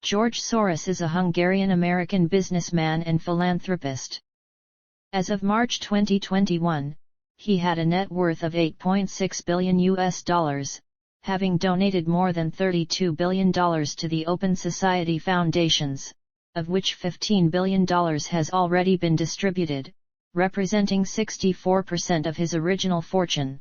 George Soros is a Hungarian-American businessman and philanthropist. As of March 2021, he had a net worth of $8.6 billion, having donated more than $32 billion to the Open Society foundations, of which $15 billion has already been distributed, representing 64% of his original fortune.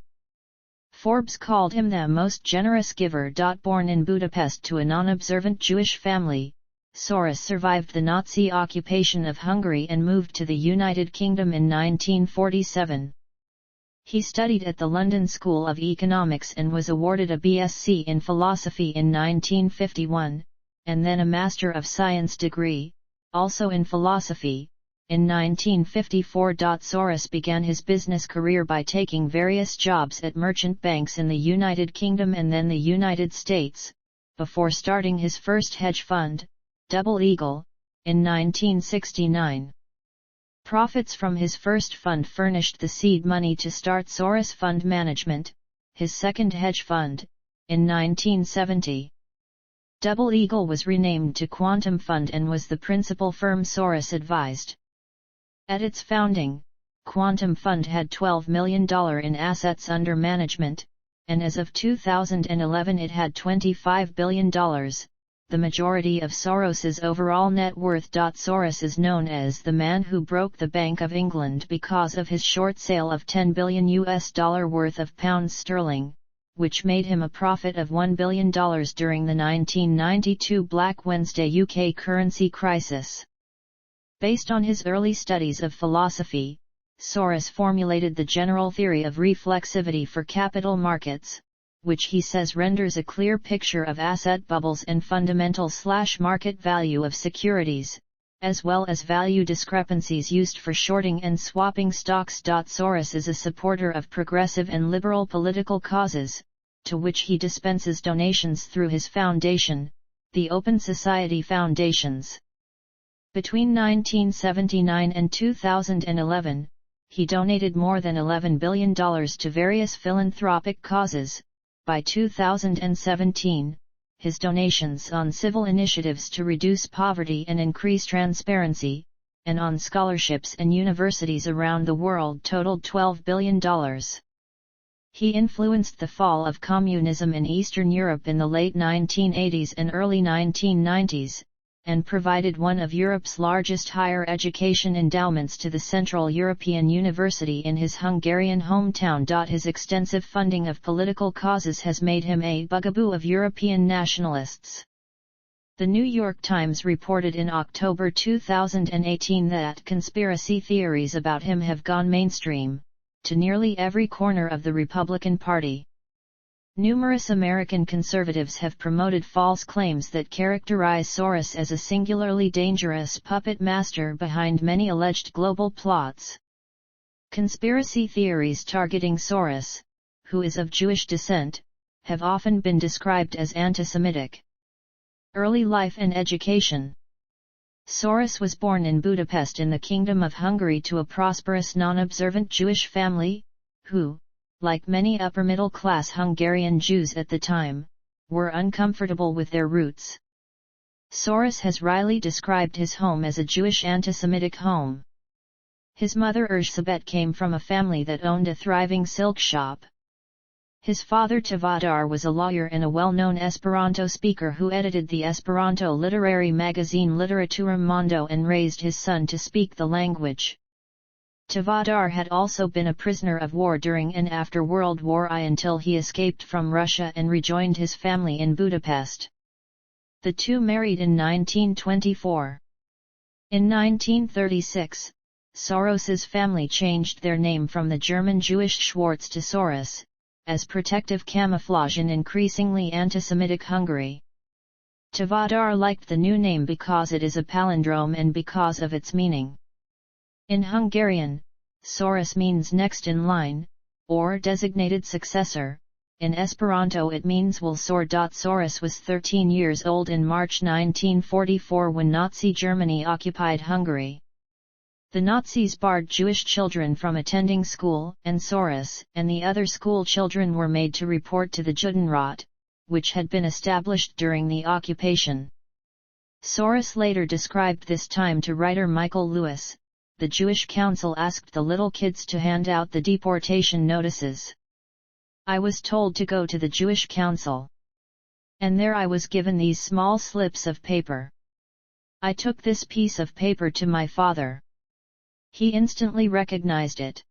Forbes called him the most generous giver. Born in Budapest to a non-observant Jewish family, Soros survived the Nazi occupation of Hungary and moved to the United Kingdom in 1947. He studied at the London School of Economics and was awarded a BSc in philosophy in 1951, and then a Master of Science degree, also in philosophy, in 1954. Soros began his business career by taking various jobs at merchant banks in the United Kingdom and then the United States, before starting his first hedge fund, Double Eagle, in 1969. Profits from his first fund furnished the seed money to start Soros Fund Management, his second hedge fund, in 1970. Double Eagle was renamed to Quantum Fund and was the principal firm Soros advised. At its founding, Quantum Fund had $12 million in assets under management, and as of 2011 it had $25 billion, the majority of Soros's overall net worth. Soros is known as the man who broke the Bank of England because of his short sale of $10 billion worth of pounds sterling, which made him a profit of $1 billion during the 1992 Black Wednesday UK currency crisis. Based on his early studies of philosophy, Soros formulated the general theory of reflexivity for capital markets, which he says renders a clear picture of asset bubbles and fundamental/market value of securities, as well as value discrepancies used for shorting and swapping stocks. Soros is a supporter of progressive and liberal political causes, to which he dispenses donations through his foundation, the Open Society Foundations. Between 1979 and 2011, he donated more than $11 billion to various philanthropic causes. By 2017, his donations on civil initiatives to reduce poverty and increase transparency, and on scholarships and universities around the world totaled $12 billion. He influenced the fall of communism in Eastern Europe in the late 1980s and early 1990s, and provided one of Europe's largest higher education endowments to the Central European University in his Hungarian hometown. His extensive funding of political causes has made him a bugaboo of European nationalists. The New York Times reported in October 2018 that conspiracy theories about him have gone mainstream, to nearly every corner of the Republican Party. Numerous American conservatives have promoted false claims that characterize Soros as a singularly dangerous puppet master behind many alleged global plots. Conspiracy theories targeting Soros, who is of Jewish descent, have often been described as anti-Semitic. Early life and education. Soros was born in Budapest in the Kingdom of Hungary to a prosperous non-observant Jewish family, who, like many upper-middle-class Hungarian Jews at the time, were uncomfortable with their roots. Soros has wryly described his home as a Jewish anti-Semitic home. His mother Erzsébet came from a family that owned a thriving silk shop. His father Tivadar was a lawyer and a well-known Esperanto speaker who edited the Esperanto literary magazine Literaturum Mondo and raised his son to speak the language. Tivadar had also been a prisoner of war during and after World War I until he escaped from Russia and rejoined his family in Budapest. The two married in 1924. In 1936, Soros's family changed their name from the German Jewish Schwarz to Soros, as protective camouflage in increasingly anti-Semitic Hungary. Tivadar liked the new name because it is a palindrome and because of its meaning. In Hungarian, Soros means next in line, or designated successor. In Esperanto it means will soar. Soros was 13 years old in March 1944 when Nazi Germany occupied Hungary. The Nazis barred Jewish children from attending school, and Soros and the other school children were made to report to the Judenrat, which had been established during the occupation. Soros later described this time to writer Michael Lewis. The Jewish council asked the little kids to hand out the deportation notices. I was told to go to the Jewish council. And there I was given these small slips of paper. I took this piece of paper to my father. He instantly recognized it.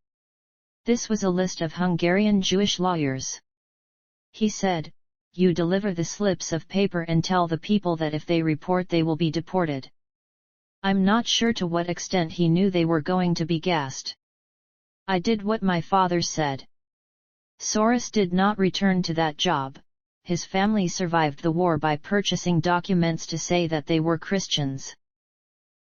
This was a list of Hungarian Jewish lawyers. He said, "You deliver the slips of paper and tell the people that if they report they will be deported." I'm not sure to what extent he knew they were going to be gassed. I did what my father said. Soros did not return to that job. His family survived the war by purchasing documents to say that they were Christians.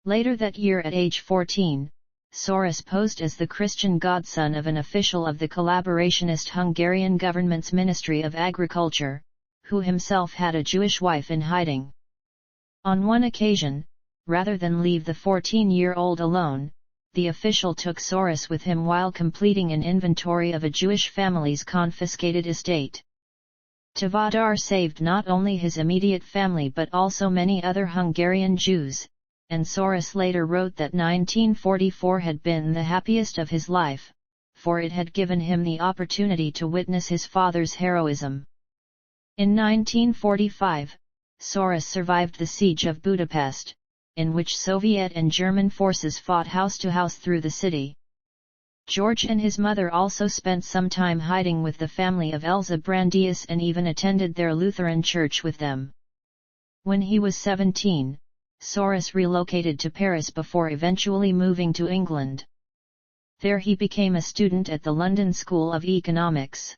Later that year at age 14, Soros posed as the Christian godson of an official of the collaborationist Hungarian government's Ministry of Agriculture, who himself had a Jewish wife in hiding. On one occasion, rather than leave the 14-year-old alone, the official took Soros with him while completing an inventory of a Jewish family's confiscated estate. Tovadar saved not only his immediate family but also many other Hungarian Jews, and Soros later wrote that 1944 had been the happiest of his life, for it had given him the opportunity to witness his father's heroism. In 1945, Soros survived the siege of Budapest, in which Soviet and German forces fought house to house through the city. George and his mother also spent some time hiding with the family of Elza Brandeis and even attended their Lutheran church with them. When he was 17, Soros relocated to Paris before eventually moving to England. There he became a student at the London School of Economics.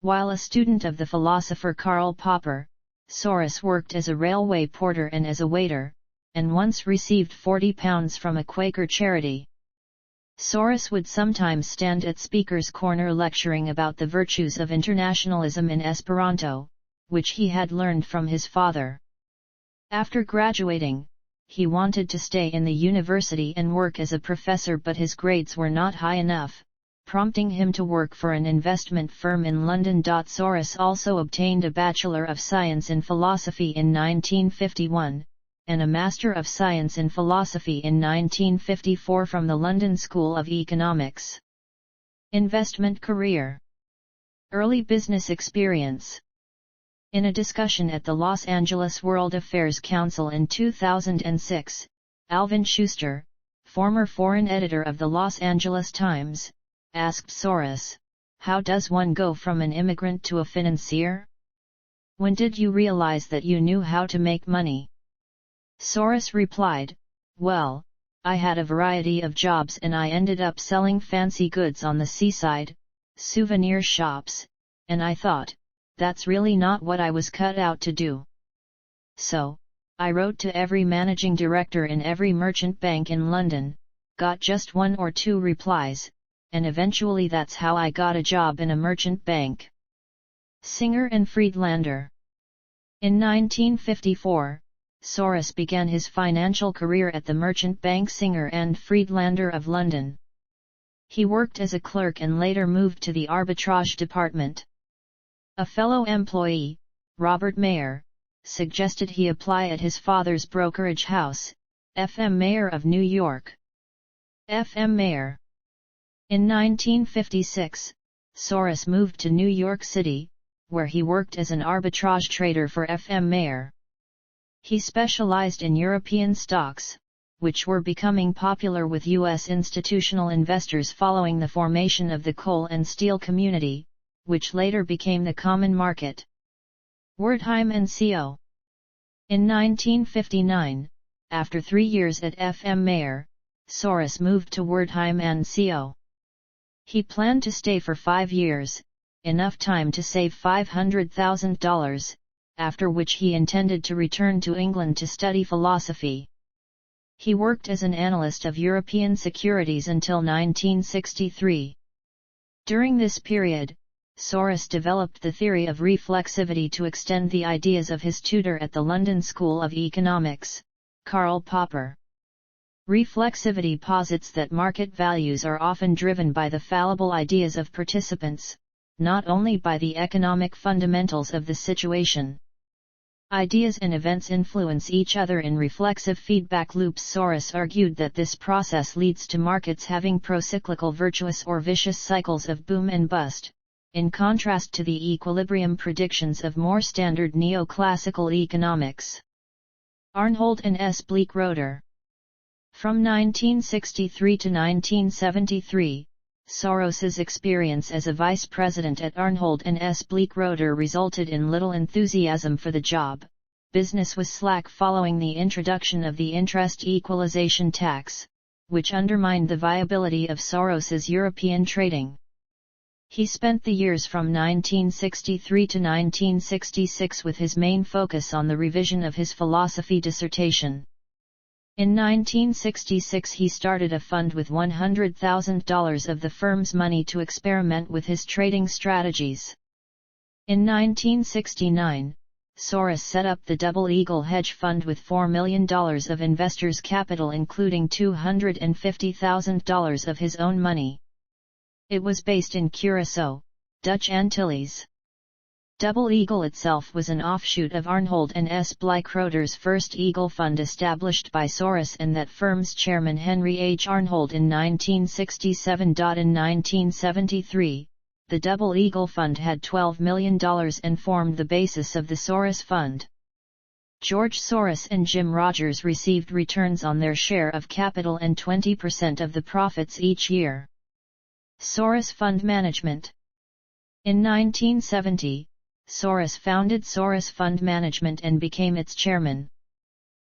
While a student of the philosopher Karl Popper, Soros worked as a railway porter and as a waiter, and once received £40 from a Quaker charity. Soros would sometimes stand at Speaker's Corner lecturing about the virtues of internationalism in Esperanto, which he had learned from his father. After graduating, he wanted to stay in the university and work as a professor, but his grades were not high enough, prompting him to work for an investment firm in London. Soros also obtained a Bachelor of Science in Philosophy in 1951, and a Master of Science in Philosophy in 1954 from the London School of Economics. Investment career. Early business experience. In a discussion at the Los Angeles World Affairs Council in 2006, Alvin Schuster, former foreign editor of the Los Angeles Times, asked Soros, "How does one go from an immigrant to a financier? When did you realize that you knew how to make money?" Soros replied, "Well, I had a variety of jobs and I ended up selling fancy goods on the seaside, souvenir shops, and I thought, that's really not what I was cut out to do. So, I wrote to every managing director in every merchant bank in London, got just one or two replies, and eventually that's how I got a job in a merchant bank." Singer and Friedlander. In 1954, Soros began his financial career at the merchant bank Singer and Friedlander of London. He worked as a clerk and later moved to the arbitrage department. A fellow employee, Robert Mayer, suggested he apply at his father's brokerage house, F.M. Mayer of New York. F.M. Mayer. In 1956, Soros moved to New York City, where he worked as an arbitrage trader for F.M. Mayer. He specialized in European stocks, which were becoming popular with U.S. institutional investors following the formation of the coal and steel community, which later became the common market. Wertheim and Co. In 1959, after 3 years at F.M. Mayer, Soros moved to Wertheim and Co. He planned to stay for 5 years, enough time to save $500,000, after which he intended to return to England to study philosophy. He worked as an analyst of European securities until 1963. During this period, Soros developed the theory of reflexivity to extend the ideas of his tutor at the London School of Economics, Karl Popper. Reflexivity posits that market values are often driven by the fallible ideas of participants, not only by the economic fundamentals of the situation. Ideas and events influence each other in reflexive feedback loops. Soros argued that this process leads to markets having procyclical virtuous or vicious cycles of boom and bust, in contrast to the equilibrium predictions of more standard neoclassical economics. Arnhold and S. Bleekroeder. From 1963 to 1973, Soros's experience as a vice president at Arnhold and S. Bleekroeder resulted in little enthusiasm for the job. Business was slack following the introduction of the interest equalization tax, which undermined the viability of Soros's European trading. He spent the years from 1963 to 1966 with his main focus on the revision of his philosophy dissertation. In 1966 he started a fund with $100,000 of the firm's money to experiment with his trading strategies. In 1969, Soros set up the Double Eagle hedge fund with $4 million of investors' capital, including $250,000 of his own money. It was based in Curaçao, Dutch Antilles. Double Eagle itself was an offshoot of Arnhold and S. Bleekroeder's first Eagle Fund, established by Soros and that firm's chairman Henry H. Arnhold in 1967. In 1973, the Double Eagle Fund had $12 million and formed the basis of the Soros Fund. George Soros and Jim Rogers received returns on their share of capital and 20% of the profits each year. Soros Fund Management. In 1970, Soros founded Soros Fund Management and became its chairman.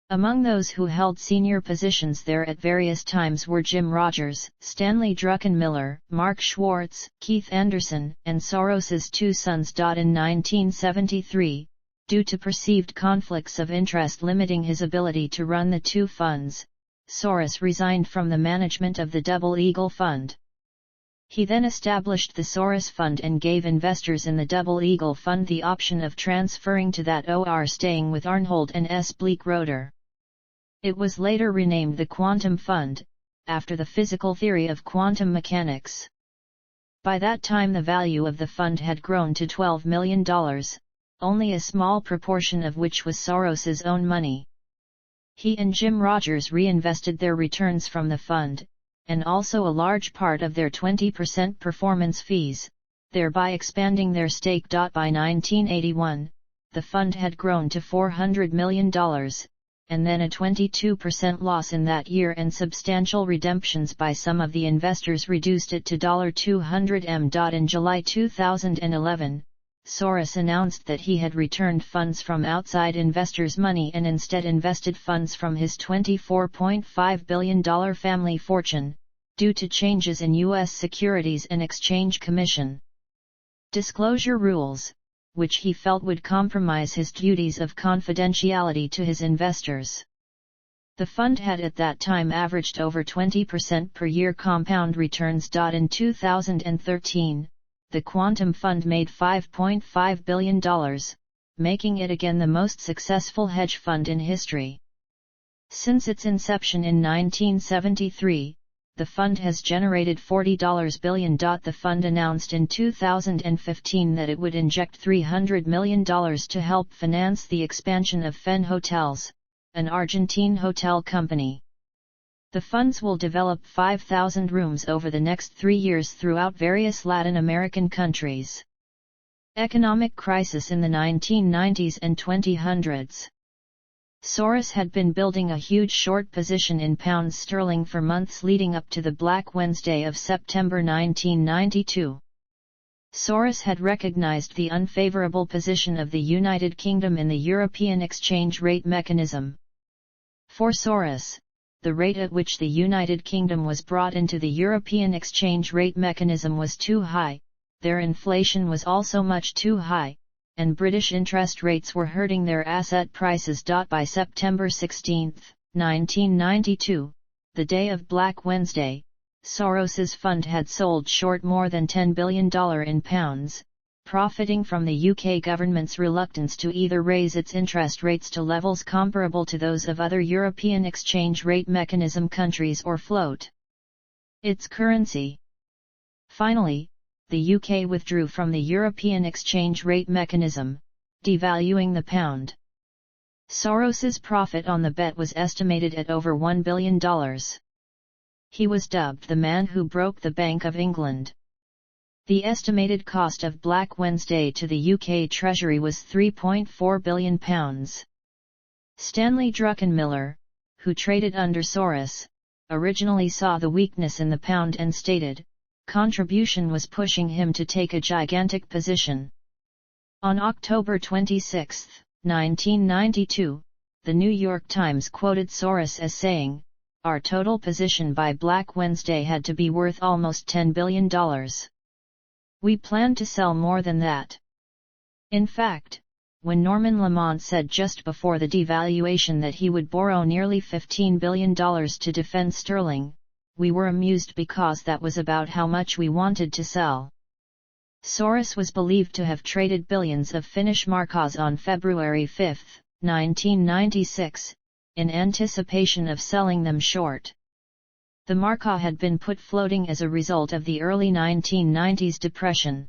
Among those who held senior positions there at various times were Jim Rogers, Stanley Druckenmiller, Mark Schwartz, Keith Anderson, and Soros's two sons. In 1973, due to perceived conflicts of interest limiting his ability to run the two funds, Soros resigned from the management of the Double Eagle Fund. He then established the Soros Fund and gave investors in the Double Eagle Fund the option of transferring to that or staying with Arnhold and S. Bleekroeder. It was later renamed the Quantum Fund, after the physical theory of quantum mechanics. By that time the value of the fund had grown to $12 million, only a small proportion of which was Soros's own money. He and Jim Rogers reinvested their returns from the fund, and also a large part of their 20% performance fees, thereby expanding their stake. By 1981, the fund had grown to $400 million, and then a 22% loss in that year and substantial redemptions by some of the investors reduced it to $200 million. In July 2011, Soros announced that he had returned funds from outside investors' money and instead invested funds from his $24.5 billion family fortune, due to changes in U.S. Securities and Exchange Commission disclosure rules, which he felt would compromise his duties of confidentiality to his investors. The fund had at that time averaged over 20% per year compound returns. In 2013, the Quantum Fund made $5.5 billion, making it again the most successful hedge fund in history. Since its inception in 1973, the fund has generated $40 billion. The fund announced in 2015 that it would inject $300 million to help finance the expansion of FEN Hotels, an Argentine hotel company. The funds will develop 5,000 rooms over the next 3 years throughout various Latin American countries. Economic crisis in the 1990s and 2000s. Soros had been building a huge short position in pounds sterling for months leading up to the Black Wednesday of September 1992. Soros had recognized the unfavorable position of the United Kingdom in the European exchange rate mechanism. For Soros, the rate at which the United Kingdom was brought into the European exchange rate mechanism was too high, their inflation was also much too high, and British interest rates were hurting their asset prices. By September 16, 1992, the day of Black Wednesday, Soros's fund had sold short more than $10 billion in pounds, profiting from the UK government's reluctance to either raise its interest rates to levels comparable to those of other European exchange rate mechanism countries or float its currency. Finally, the UK withdrew from the European exchange rate mechanism, devaluing the pound. Soros's profit on the bet was estimated at over $1 billion. He was dubbed the man who broke the Bank of England. The estimated cost of Black Wednesday to the UK Treasury was £3.4 billion. Stanley Druckenmiller, who traded under Soros, originally saw the weakness in the pound and stated, contribution was pushing him to take a gigantic position. On October 26, 1992, the New York Times quoted Soros as saying, "Our total position by Black Wednesday had to be worth almost $10 billion. We planned to sell more than that." In fact, when Norman Lamont said just before the devaluation that he would borrow nearly $15 billion to defend sterling, we were amused because that was about how much we wanted to sell. Soros was believed to have traded billions of Finnish markas on February 5, 1996, in anticipation of selling them short. The marka had been put floating as a result of the early 1990s depression.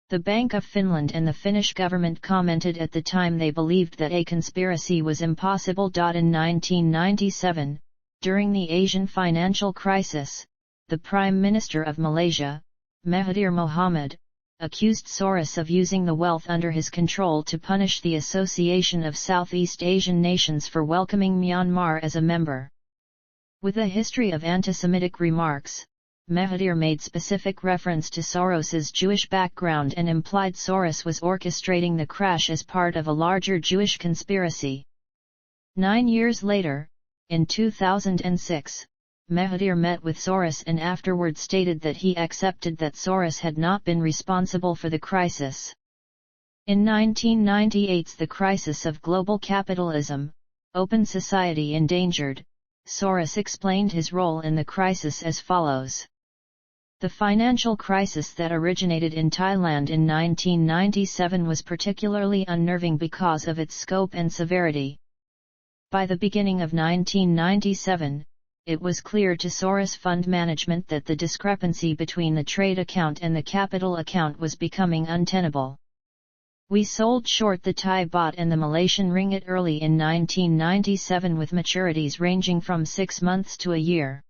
The Bank of Finland and the Finnish government commented at the time they believed that a conspiracy was impossible. In 1997, during the Asian financial crisis, the Prime Minister of Malaysia, Mahathir Mohamad, accused Soros of using the wealth under his control to punish the Association of Southeast Asian Nations for welcoming Myanmar as a member. With a history of anti-Semitic remarks, Mahathir made specific reference to Soros's Jewish background and implied Soros was orchestrating the crash as part of a larger Jewish conspiracy. 9 years later, in 2006, Mahathir met with Soros and afterwards stated that he accepted that Soros had not been responsible for the crisis. In 1998's The Crisis of Global Capitalism, Open Society Endangered, Soros explained his role in the crisis as follows. The financial crisis that originated in Thailand in 1997 was particularly unnerving because of its scope and severity. By the beginning of 1997, it was clear to Soros Fund Management that the discrepancy between the trade account and the capital account was becoming untenable. We sold short the Thai baht and the Malaysian ringgit early in 1997 with maturities ranging from 6 months to a year.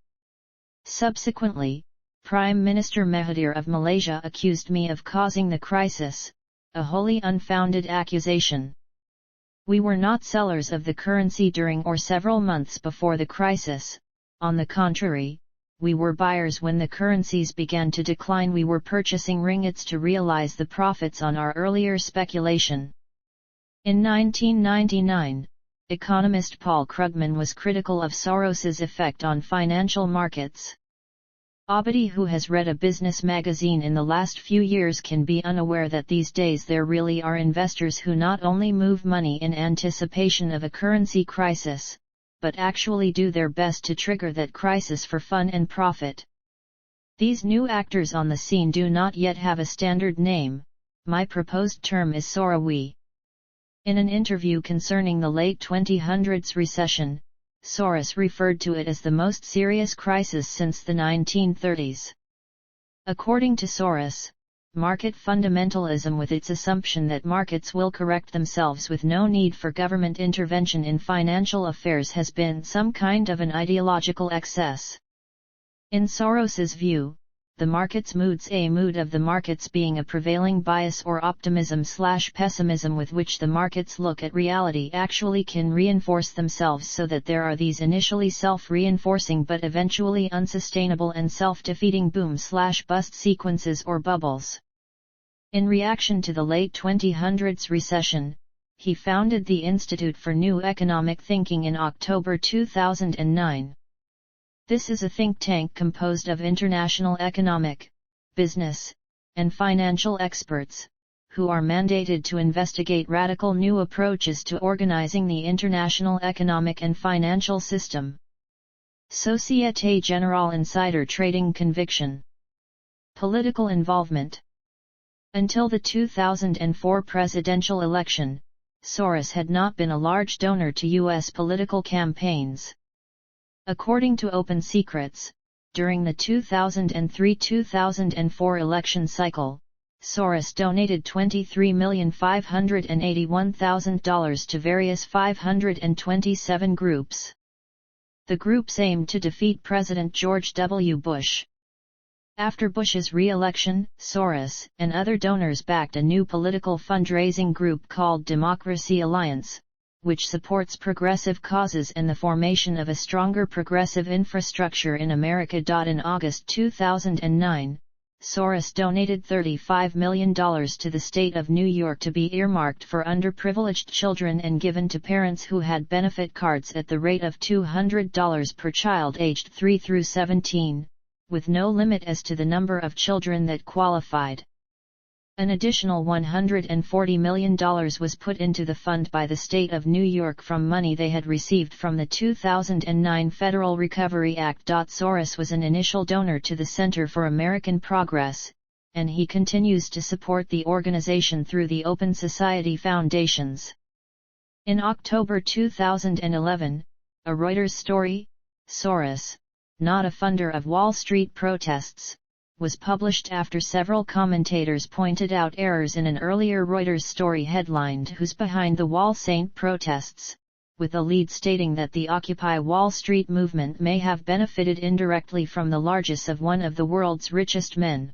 Subsequently, Prime Minister Mahathir of Malaysia accused me of causing the crisis, a wholly unfounded accusation. We were not sellers of the currency during or several months before the crisis. On the contrary, we were buyers when the currencies began to decline. We were purchasing ringgits to realize the profits on our earlier speculation. In 1999, economist Paul Krugman was critical of Soros's effect on financial markets. Anybody who has read a business magazine in the last few years can be unaware that these days there really are investors who not only move money in anticipation of a currency crisis, but actually do their best to trigger that crisis for fun and profit. These new actors on the scene do not yet have a standard name. My proposed term is Sorowi. In an interview concerning the late 2000s recession, Soros referred to it as the most serious crisis since the 1930s. According to Soros, market fundamentalism with its assumption that markets will correct themselves with no need for government intervention in financial affairs has been some kind of an ideological excess. In Soros's view, the market's mood's a mood of the markets being a prevailing bias or optimism/pessimism with which the markets look at reality actually can reinforce themselves so that there are these initially self-reinforcing but eventually unsustainable and self-defeating boom/bust sequences or bubbles. In reaction to the late 2000s recession, he founded the Institute for New Economic Thinking in October 2009. This is a think tank composed of international economic, business, and financial experts, who are mandated to investigate radical new approaches to organizing the international economic and financial system. Société Générale insider trading conviction. Political involvement. Until the 2004 presidential election, Soros had not been a large donor to U.S. political campaigns. According to Open Secrets, during the 2003-2004 election cycle, Soros donated $23,581,000 to various 527 groups. The groups aimed to defeat President George W. Bush. After Bush's re-election, Soros and other donors backed a new political fundraising group called Democracy Alliance, which supports progressive causes and the formation of a stronger progressive infrastructure in America. In August 2009, Soros donated $35 million to the state of New York to be earmarked for underprivileged children and given to parents who had benefit cards at the rate of $200 per child aged 3 through 17, with no limit as to the number of children that qualified. An additional $140 million was put into the fund by the state of New York from money they had received from the 2009 Federal Recovery Act. Soros was an initial donor to the Center for American Progress, and he continues to support the organization through the Open Society Foundations. In October 2011, a Reuters story, Soros, not a funder of Wall Street protests, was published after several commentators pointed out errors in an earlier Reuters story headlined "Who's Behind the Wall Saint Protests?", with a lead stating that the Occupy Wall Street movement may have benefited indirectly from the largesse of one of the world's richest men.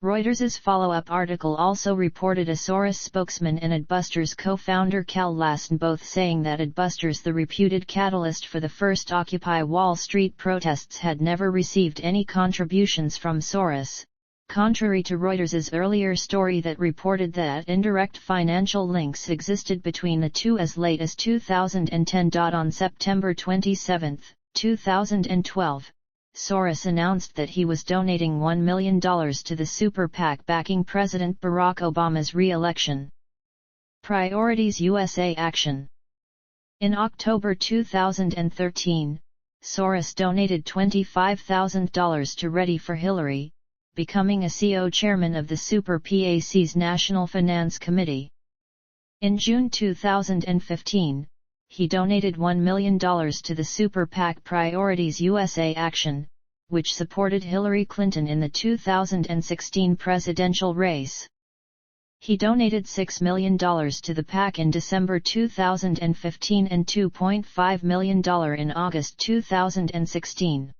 Reuters's follow-up article also reported a Soros spokesman and Adbusters co-founder Cal Lassen both saying that Adbusters, the reputed catalyst for the first Occupy Wall Street protests, had never received any contributions from Soros, contrary to Reuters's earlier story that reported that indirect financial links existed between the two as late as 2010. On September 27, 2012, Soros announced that he was donating $1 million to the super PAC backing President Barack Obama's re-election. Priorities USA Action. In October 2013, Soros donated $25,000 to Ready for Hillary, becoming a CO chairman of the Super PAC's National Finance Committee. In June 2015, he donated $1 million to the Super PAC Priorities USA Action, which supported Hillary Clinton in the 2016 presidential race. He donated $6 million to the PAC in December 2015 and $2.5 million in August 2016.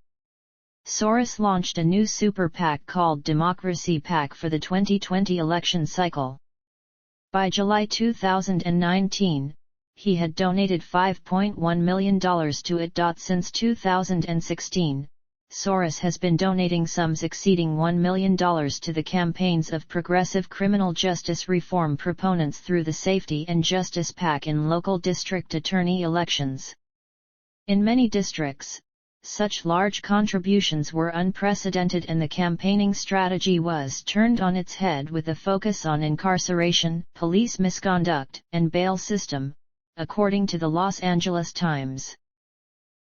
Soros launched a new Super PAC called Democracy PAC for the 2020 election cycle. By July 2019, he had donated $5.1 million to it. Since 2016, Soros has been donating sums exceeding $1 million to the campaigns of progressive criminal justice reform proponents through the Safety and Justice PAC in local district attorney elections. In many districts, such large contributions were unprecedented and the campaigning strategy was turned on its head with a focus on incarceration, police misconduct, and bail system, according to the Los Angeles Times.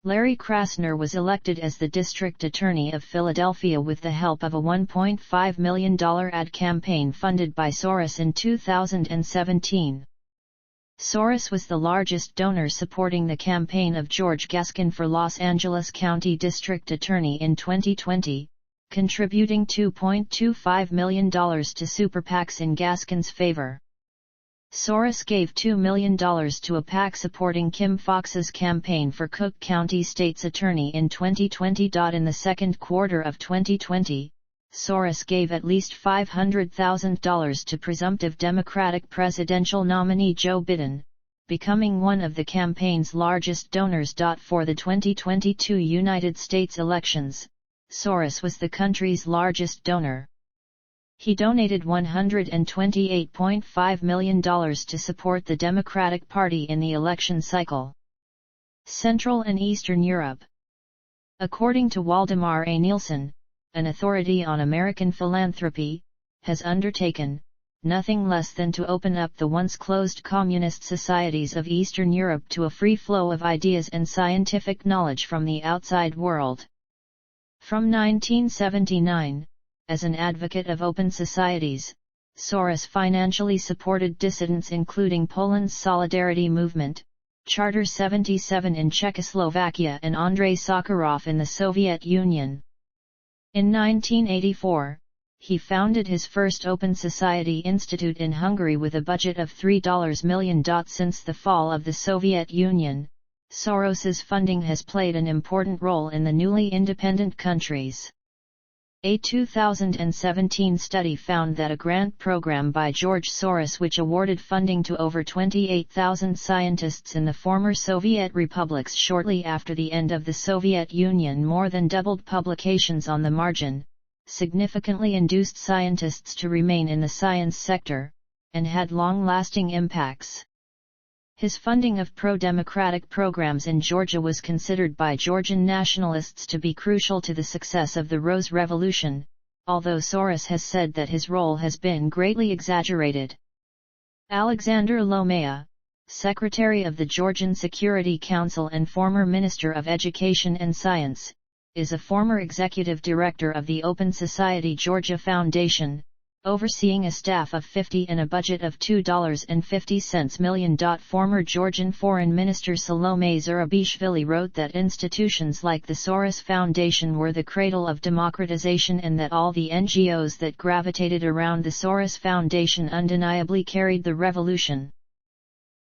Larry Krasner was elected as the district attorney of Philadelphia with the help of a $1.5 million ad campaign funded by Soros in 2017. Soros was the largest donor supporting the campaign of George Gaskin for Los Angeles County District Attorney in 2020, contributing $2.25 million to super PACs in Gaskin's favor. Soros gave $2 million to a PAC supporting Kim Foxx's campaign for Cook County State's Attorney in 2020. In the second quarter of 2020, Soros gave at least $500,000 to presumptive Democratic presidential nominee Joe Biden, becoming one of the campaign's largest donors. For the 2022 United States elections, Soros was the country's largest donor. He donated $128.5 million to support the Democratic Party in the election cycle. Central and Eastern Europe. According to Waldemar A. Nielsen, an authority on American philanthropy, has undertaken nothing less than to open up the once closed communist societies of Eastern Europe to a free flow of ideas and scientific knowledge from the outside world. From 1979, as an advocate of open societies, Soros financially supported dissidents including Poland's Solidarity Movement, Charter 77 in Czechoslovakia and Andrei Sakharov in the Soviet Union. In 1984, he founded his first Open Society Institute in Hungary with a budget of $3 million. Since the fall of the Soviet Union, Soros's funding has played an important role in the newly independent countries. A 2017 study found that a grant program by George Soros, which awarded funding to over 28,000 scientists in the former Soviet republics shortly after the end of the Soviet Union, more than doubled publications on the margin, significantly induced scientists to remain in the science sector, and had long-lasting impacts. His funding of pro-democratic programs in Georgia was considered by Georgian nationalists to be crucial to the success of the Rose Revolution, although Soros has said that his role has been greatly exaggerated. Alexander Lomea, Secretary of the Georgian Security Council and former Minister of Education and Science, is a former executive director of the Open Society Georgia Foundation, overseeing a staff of 50 and a budget of $2.50 million. Former Georgian Foreign Minister Salome Zurabishvili wrote that institutions like the Soros Foundation were the cradle of democratization and that all the NGOs that gravitated around the Soros Foundation undeniably carried the revolution.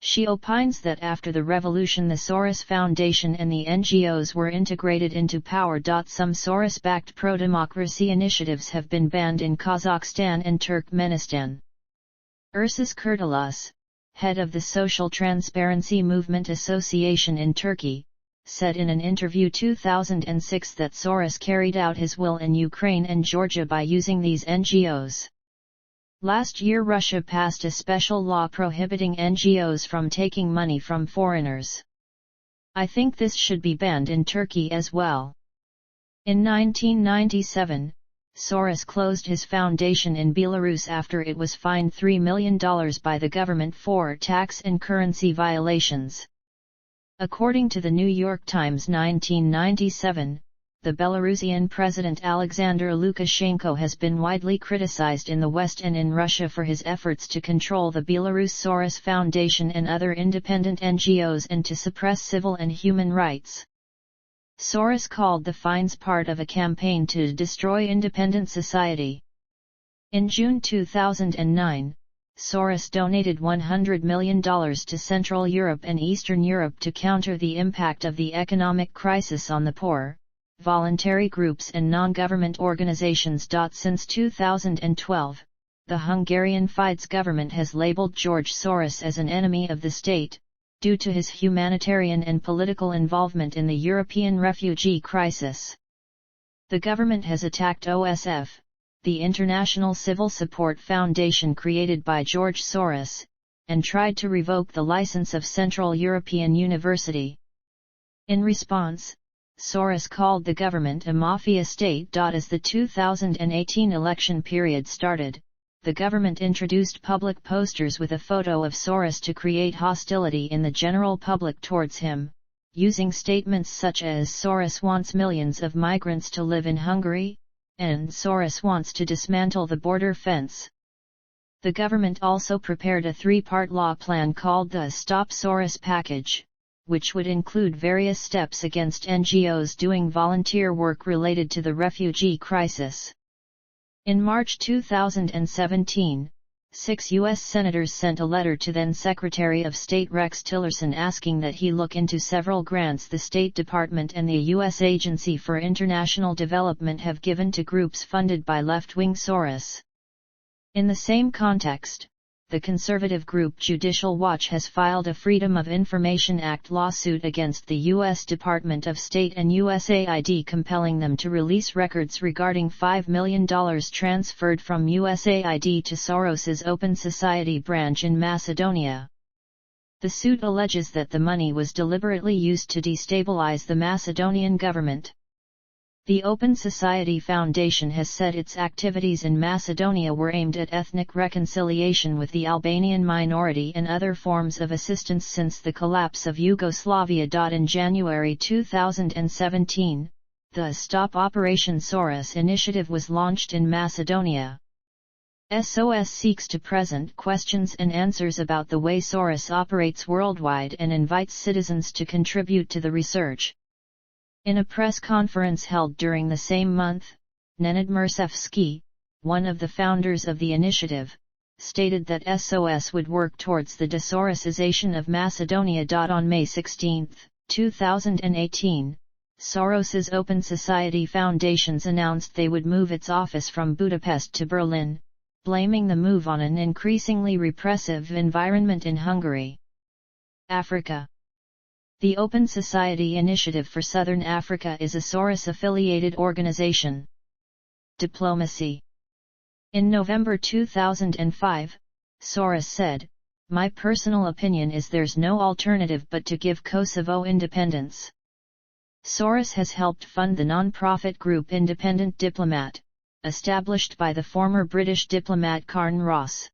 She opines that after the revolution the Soros Foundation and the NGOs were integrated into power. Some Soros-backed pro-democracy initiatives have been banned in Kazakhstan and Turkmenistan. Ursus Kurtulus, head of the Social Transparency Movement Association in Turkey, said in an interview 2006 that Soros carried out his will in Ukraine and Georgia by using these NGOs. Last year Russia passed a special law prohibiting NGOs from taking money from foreigners. I think this should be banned in Turkey as well. In 1997, Soros closed his foundation in Belarus after it was fined $3 million by the government for tax and currency violations. According to the New York Times 1997, the Belarusian President Alexander Lukashenko has been widely criticized in the West and in Russia for his efforts to control the Belarus Soros Foundation and other independent NGOs and to suppress civil and human rights. Soros called the fines part of a campaign to destroy independent society. In June 2009, Soros donated $100 million to Central Europe and Eastern Europe to counter the impact of the economic crisis on the poor, voluntary groups and non-government organizations. Since 2012, the Hungarian Fidesz government has labeled George Soros as an enemy of the state, due to his humanitarian and political involvement in the European refugee crisis. The government has attacked OSF, the International Civil Support Foundation created by George Soros, and tried to revoke the license of Central European University. In response, Soros called the government a mafia state. As the 2018 election period started, the government introduced public posters with a photo of Soros to create hostility in the general public towards him, using statements such as "Soros wants millions of migrants to live in Hungary," and "Soros wants to dismantle the border fence." The government also prepared a three-part law plan called the Stop Soros Package, which would include various steps against NGOs doing volunteer work related to the refugee crisis. In March 2017, 6 U.S. senators sent a letter to then-Secretary of State Rex Tillerson asking that he look into several grants the State Department and the U.S. Agency for International Development have given to groups funded by left-wing Soros. In the same context, the conservative group Judicial Watch has filed a Freedom of Information Act lawsuit against the U.S. Department of State and USAID, compelling them to release records regarding $5 million transferred from USAID to Soros's Open Society branch in Macedonia. The suit alleges that the money was deliberately used to destabilize the Macedonian government. The Open Society Foundation has said its activities in Macedonia were aimed at ethnic reconciliation with the Albanian minority and other forms of assistance since the collapse of Yugoslavia. In January 2017, the Stop Operation Soros initiative was launched in Macedonia. SOS seeks to present questions and answers about the way Soros operates worldwide and invites citizens to contribute to the research. In a press conference held during the same month, Nenad Mirsevsky, one of the founders of the initiative, stated that SOS would work towards the desorosization of Macedonia. On May 16, 2018, Soros's Open Society Foundations announced they would move its office from Budapest to Berlin, blaming the move on an increasingly repressive environment in Hungary. Africa. The Open Society Initiative for Southern Africa is a Soros-affiliated organization. Diplomacy. In November 2005, Soros said, "My personal opinion is there's no alternative but to give Kosovo independence." Soros has helped fund the non-profit group Independent Diplomat, established by the former British diplomat Karen Ross.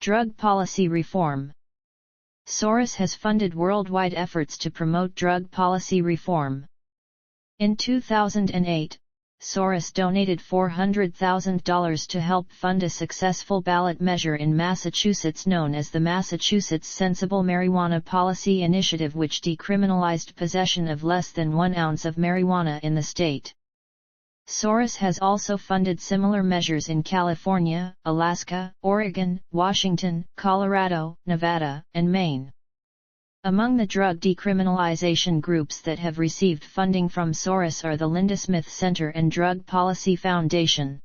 Drug policy reform. Soros has funded worldwide efforts to promote drug policy reform. In 2008, Soros donated $400,000 to help fund a successful ballot measure in Massachusetts known as the Massachusetts Sensible Marijuana Policy Initiative, which decriminalized possession of less than 1 ounce of marijuana in the state. Soros has also funded similar measures in California, Alaska, Oregon, Washington, Colorado, Nevada, and Maine. Among the drug decriminalization groups that have received funding from Soros are the Linda Smith Center and Drug Policy Foundation.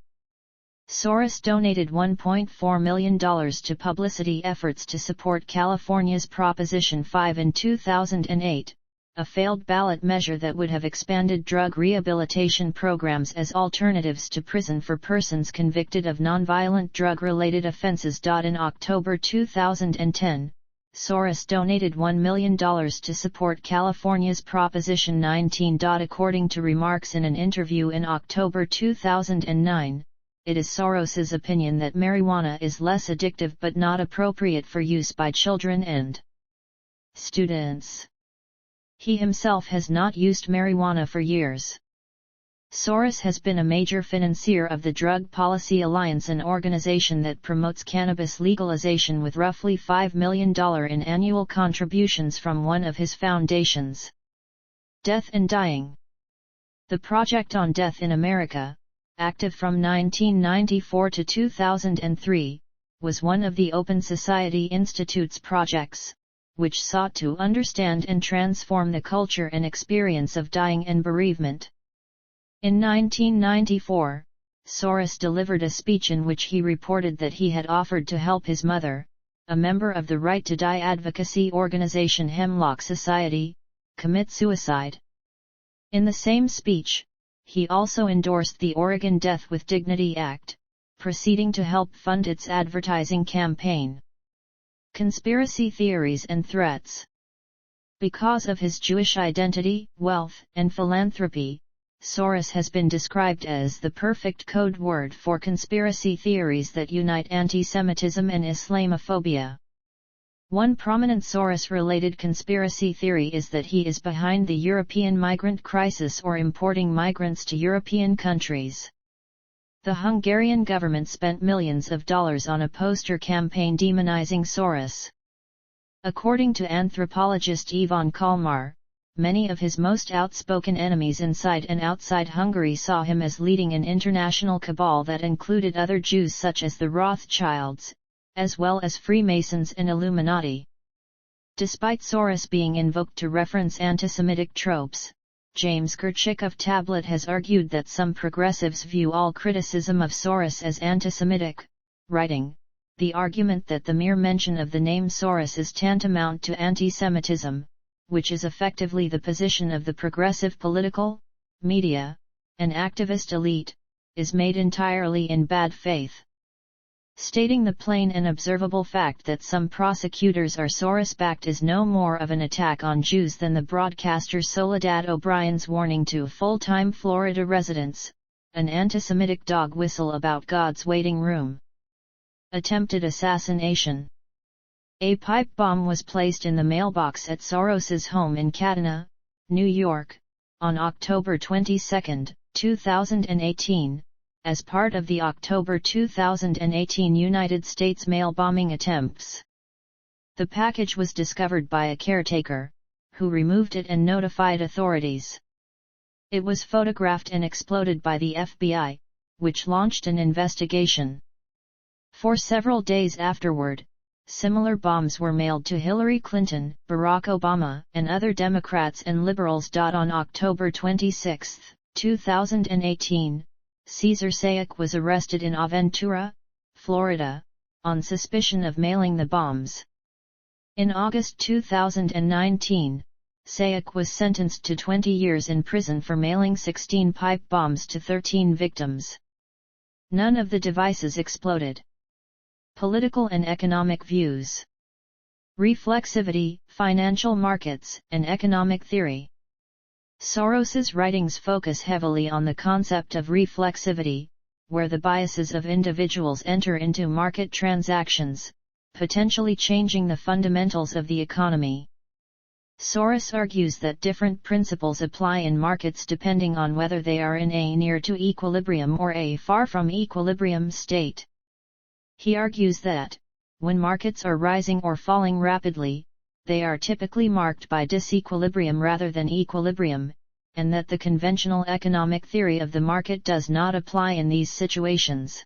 Soros donated $1.4 million to publicity efforts to support California's Proposition 5 in 2008, a failed ballot measure that would have expanded drug rehabilitation programs as alternatives to prison for persons convicted of nonviolent drug-related offenses. In October 2010, Soros donated $1 million to support California's Proposition 19. According to remarks in an interview in October 2009, it is Soros's opinion that marijuana is less addictive but not appropriate for use by children and students. He himself has not used marijuana for years. Soros has been a major financier of the Drug Policy Alliance, an organization that promotes cannabis legalization, with roughly $5 million in annual contributions from one of his foundations. Death and Dying. The Project on Death in America, active from 1994 to 2003, was one of the Open Society Institute's projects, which sought to understand and transform the culture and experience of dying and bereavement. In 1994, Soros delivered a speech in which he reported that he had offered to help his mother, a member of the Right to Die advocacy organization Hemlock Society, commit suicide. In the same speech, he also endorsed the Oregon Death with Dignity Act, proceeding to help fund its advertising campaign. Conspiracy theories and threats. Because of his Jewish identity, wealth, and philanthropy, Soros has been described as the perfect code word for conspiracy theories that unite anti-Semitism and Islamophobia. One prominent Soros-related conspiracy theory is that he is behind the European migrant crisis or importing migrants to European countries. The Hungarian government spent millions of dollars on a poster campaign demonizing Soros. According to anthropologist Ivan Kalmar, many of his most outspoken enemies inside and outside Hungary saw him as leading an international cabal that included other Jews such as the Rothschilds, as well as Freemasons and Illuminati. Despite Soros being invoked to reference anti-Semitic tropes, James Kirchhoff of Tablet has argued that some progressives view all criticism of Soros as anti-Semitic, writing, "The argument that the mere mention of the name Soros is tantamount to anti-Semitism, which is effectively the position of the progressive political, media, and activist elite, is made entirely in bad faith." Stating the plain and observable fact that some prosecutors are Soros-backed is no more of an attack on Jews than the broadcaster Soledad O'Brien's warning to full-time Florida residents, an anti-Semitic dog whistle about God's waiting room. Attempted assassination. A pipe bomb was placed in the mailbox at Soros's home in Kadena, New York, on October 22, 2018, as part of the October 2018 United States mail bombing attempts. The package was discovered by a caretaker, who removed it and notified authorities. It was photographed and exploded by the FBI, which launched an investigation. For several days afterward, similar bombs were mailed to Hillary Clinton, Barack Obama, and other Democrats and liberals. On October 26, 2018, Cesar Sayoc was arrested in Aventura, Florida, on suspicion of mailing the bombs. In August 2019, Sayoc was sentenced to 20 years in prison for mailing 16 pipe bombs to 13 victims. None of the devices exploded. Political and economic views. Reflexivity, financial markets, and economic theory. Soros's writings focus heavily on the concept of reflexivity, where the biases of individuals enter into market transactions, potentially changing the fundamentals of the economy. Soros argues that different principles apply in markets depending on whether they are in a near to equilibrium or a far from equilibrium state. He argues that, when markets are rising or falling rapidly, they are typically marked by disequilibrium rather than equilibrium, and that the conventional economic theory of the market does not apply in these situations.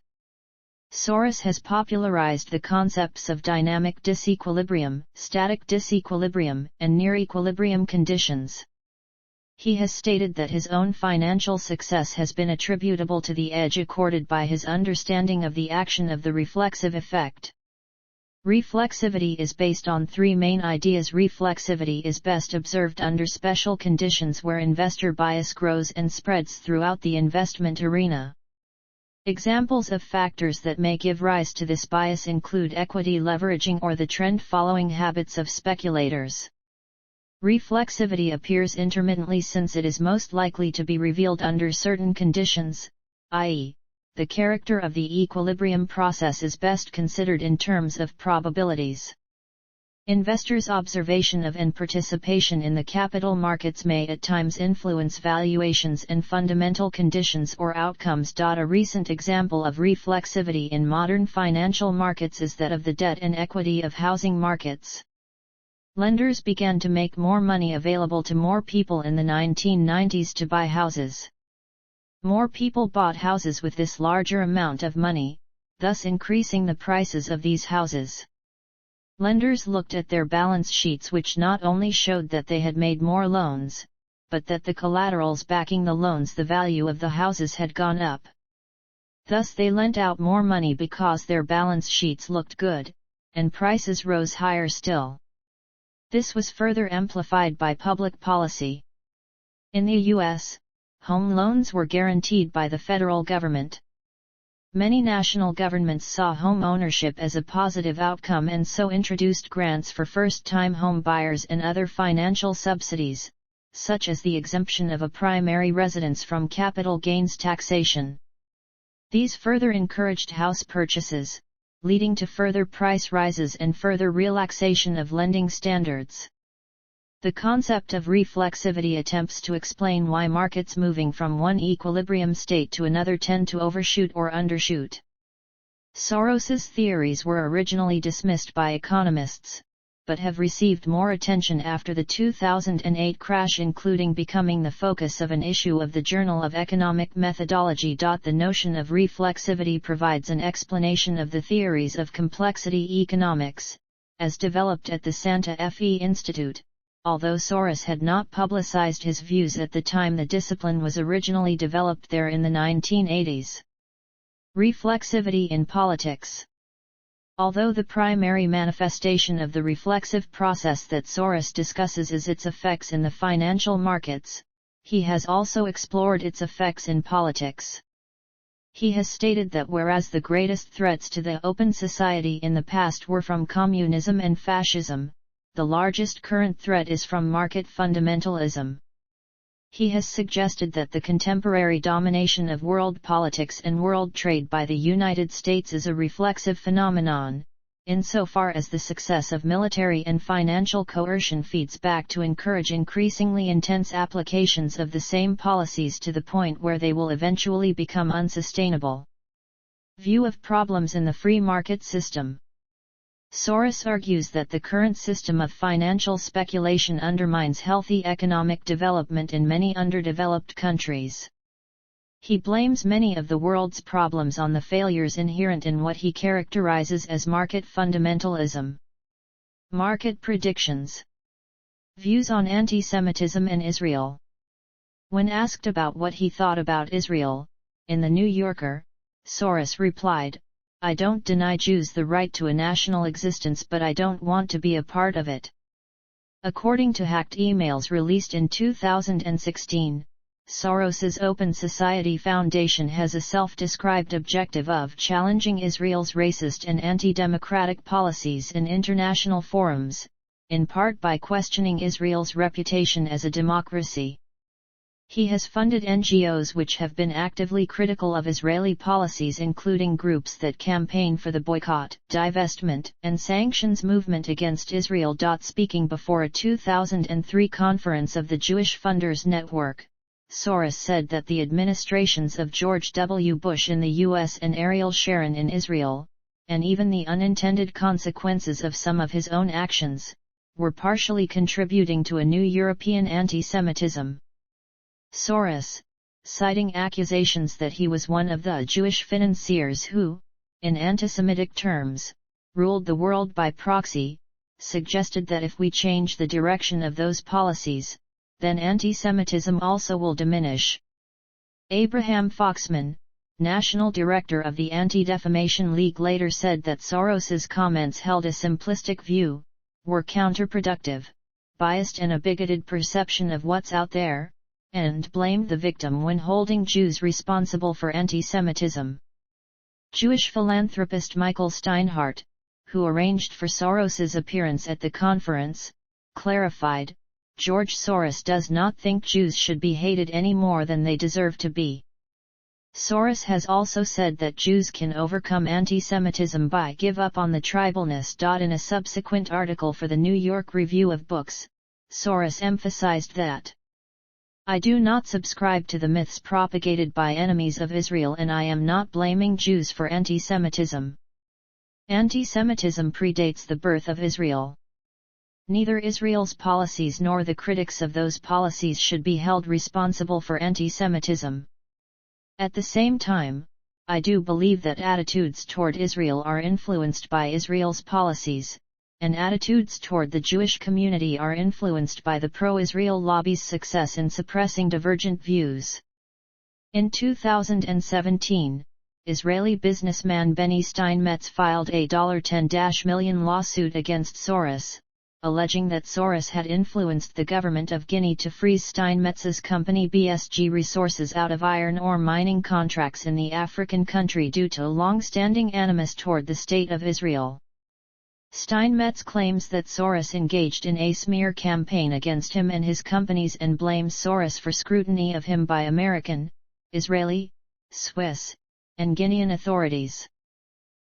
Soros has popularized the concepts of dynamic disequilibrium, static disequilibrium, and near equilibrium conditions. He has stated that his own financial success has been attributable to the edge accorded by his understanding of the action of the reflexive effect. Reflexivity is based on three main ideas. Reflexivity is best observed under special conditions where investor bias grows and spreads throughout the investment arena. Examples of factors that may give rise to this bias include equity leveraging or the trend-following habits of speculators. Reflexivity appears intermittently since it is most likely to be revealed under certain conditions, i.e., the character of the equilibrium process is best considered in terms of probabilities. Investors' observation of and participation in the capital markets may at times influence valuations and fundamental conditions or outcomes. A recent example of reflexivity in modern financial markets is that of the debt and equity of housing markets. Lenders began to make more money available to more people in the 1990s to buy houses. More people bought houses with this larger amount of money, thus increasing the prices of these houses. Lenders looked at their balance sheets, which not only showed that they had made more loans, but that the collaterals backing the loans, the value of the houses, had gone up. Thus they lent out more money because their balance sheets looked good, and prices rose higher still. This was further amplified by public policy. In the U.S., home loans were guaranteed by the federal government. Many national governments saw home ownership as a positive outcome and so introduced grants for first-time home buyers and other financial subsidies, such as the exemption of a primary residence from capital gains taxation. These further encouraged house purchases, leading to further price rises and further relaxation of lending standards. The concept of reflexivity attempts to explain why markets moving from one equilibrium state to another tend to overshoot or undershoot. Soros's theories were originally dismissed by economists, but have received more attention after the 2008 crash, including becoming the focus of an issue of the Journal of Economic Methodology. The notion of reflexivity provides an explanation of the theories of complexity economics, as developed at the Santa Fe Institute, although Soros had not publicized his views at the time the discipline was originally developed there in the 1980s. Reflexivity in politics. Although the primary manifestation of the reflexive process that Soros discusses is its effects in the financial markets, he has also explored its effects in politics. He has stated that whereas the greatest threats to the open society in the past were from communism and fascism, the largest current threat is from market fundamentalism. He has suggested that the contemporary domination of world politics and world trade by the United States is a reflexive phenomenon, insofar as the success of military and financial coercion feeds back to encourage increasingly intense applications of the same policies to the point where they will eventually become unsustainable. View of problems in the free market system. Soros argues that the current system of financial speculation undermines healthy economic development in many underdeveloped countries. He blames many of the world's problems on the failures inherent in what he characterizes as market fundamentalism. Market predictions. Views on anti-Semitism and Israel. When asked about what he thought about Israel, in The New Yorker, Soros replied, "I don't deny Jews the right to a national existence, but I don't want to be a part of it." According to hacked emails released in 2016, Soros's Open Society Foundation has a self-described objective of challenging Israel's racist and anti-democratic policies in international forums, in part by questioning Israel's reputation as a democracy. He has funded NGOs which have been actively critical of Israeli policies, including groups that campaign for the boycott, divestment, and sanctions movement against Israel. Speaking before a 2003 conference of the Jewish Funders Network, Soros said that the administrations of George W. Bush in the U.S. and Ariel Sharon in Israel, and even the unintended consequences of some of his own actions, were partially contributing to a new European anti-Semitism. Soros, citing accusations that he was one of the Jewish financiers who, in anti-Semitic terms, ruled the world by proxy, suggested that if we change the direction of those policies, then anti-Semitism also will diminish. Abraham Foxman, national director of the Anti-Defamation League, later said that Soros's comments held a simplistic view, were counterproductive, biased and a bigoted perception of what's out there, and blamed the victim when holding Jews responsible for anti-Semitism. Jewish philanthropist Michael Steinhardt, who arranged for Soros's appearance at the conference, clarified, "George Soros does not think Jews should be hated any more than they deserve to be." Soros has also said that Jews can overcome anti-Semitism by give up on the tribalness. In a subsequent article for the New York Review of Books, Soros emphasized that, "I do not subscribe to the myths propagated by enemies of Israel, and I am not blaming Jews for anti-Semitism. Anti-Semitism predates the birth of Israel. Neither Israel's policies nor the critics of those policies should be held responsible for anti-Semitism. At the same time, I do believe that attitudes toward Israel are influenced by Israel's policies, and attitudes toward the Jewish community are influenced by the pro-Israel lobby's success in suppressing divergent views." In 2017, Israeli businessman Benny Steinmetz filed a $10 million lawsuit against Soros, alleging that Soros had influenced the government of Guinea to freeze Steinmetz's company BSG Resources out of iron ore mining contracts in the African country due to long-standing animus toward the State of Israel. Steinmetz claims that Soros engaged in a smear campaign against him and his companies and blames Soros for scrutiny of him by American, Israeli, Swiss, and Guinean authorities.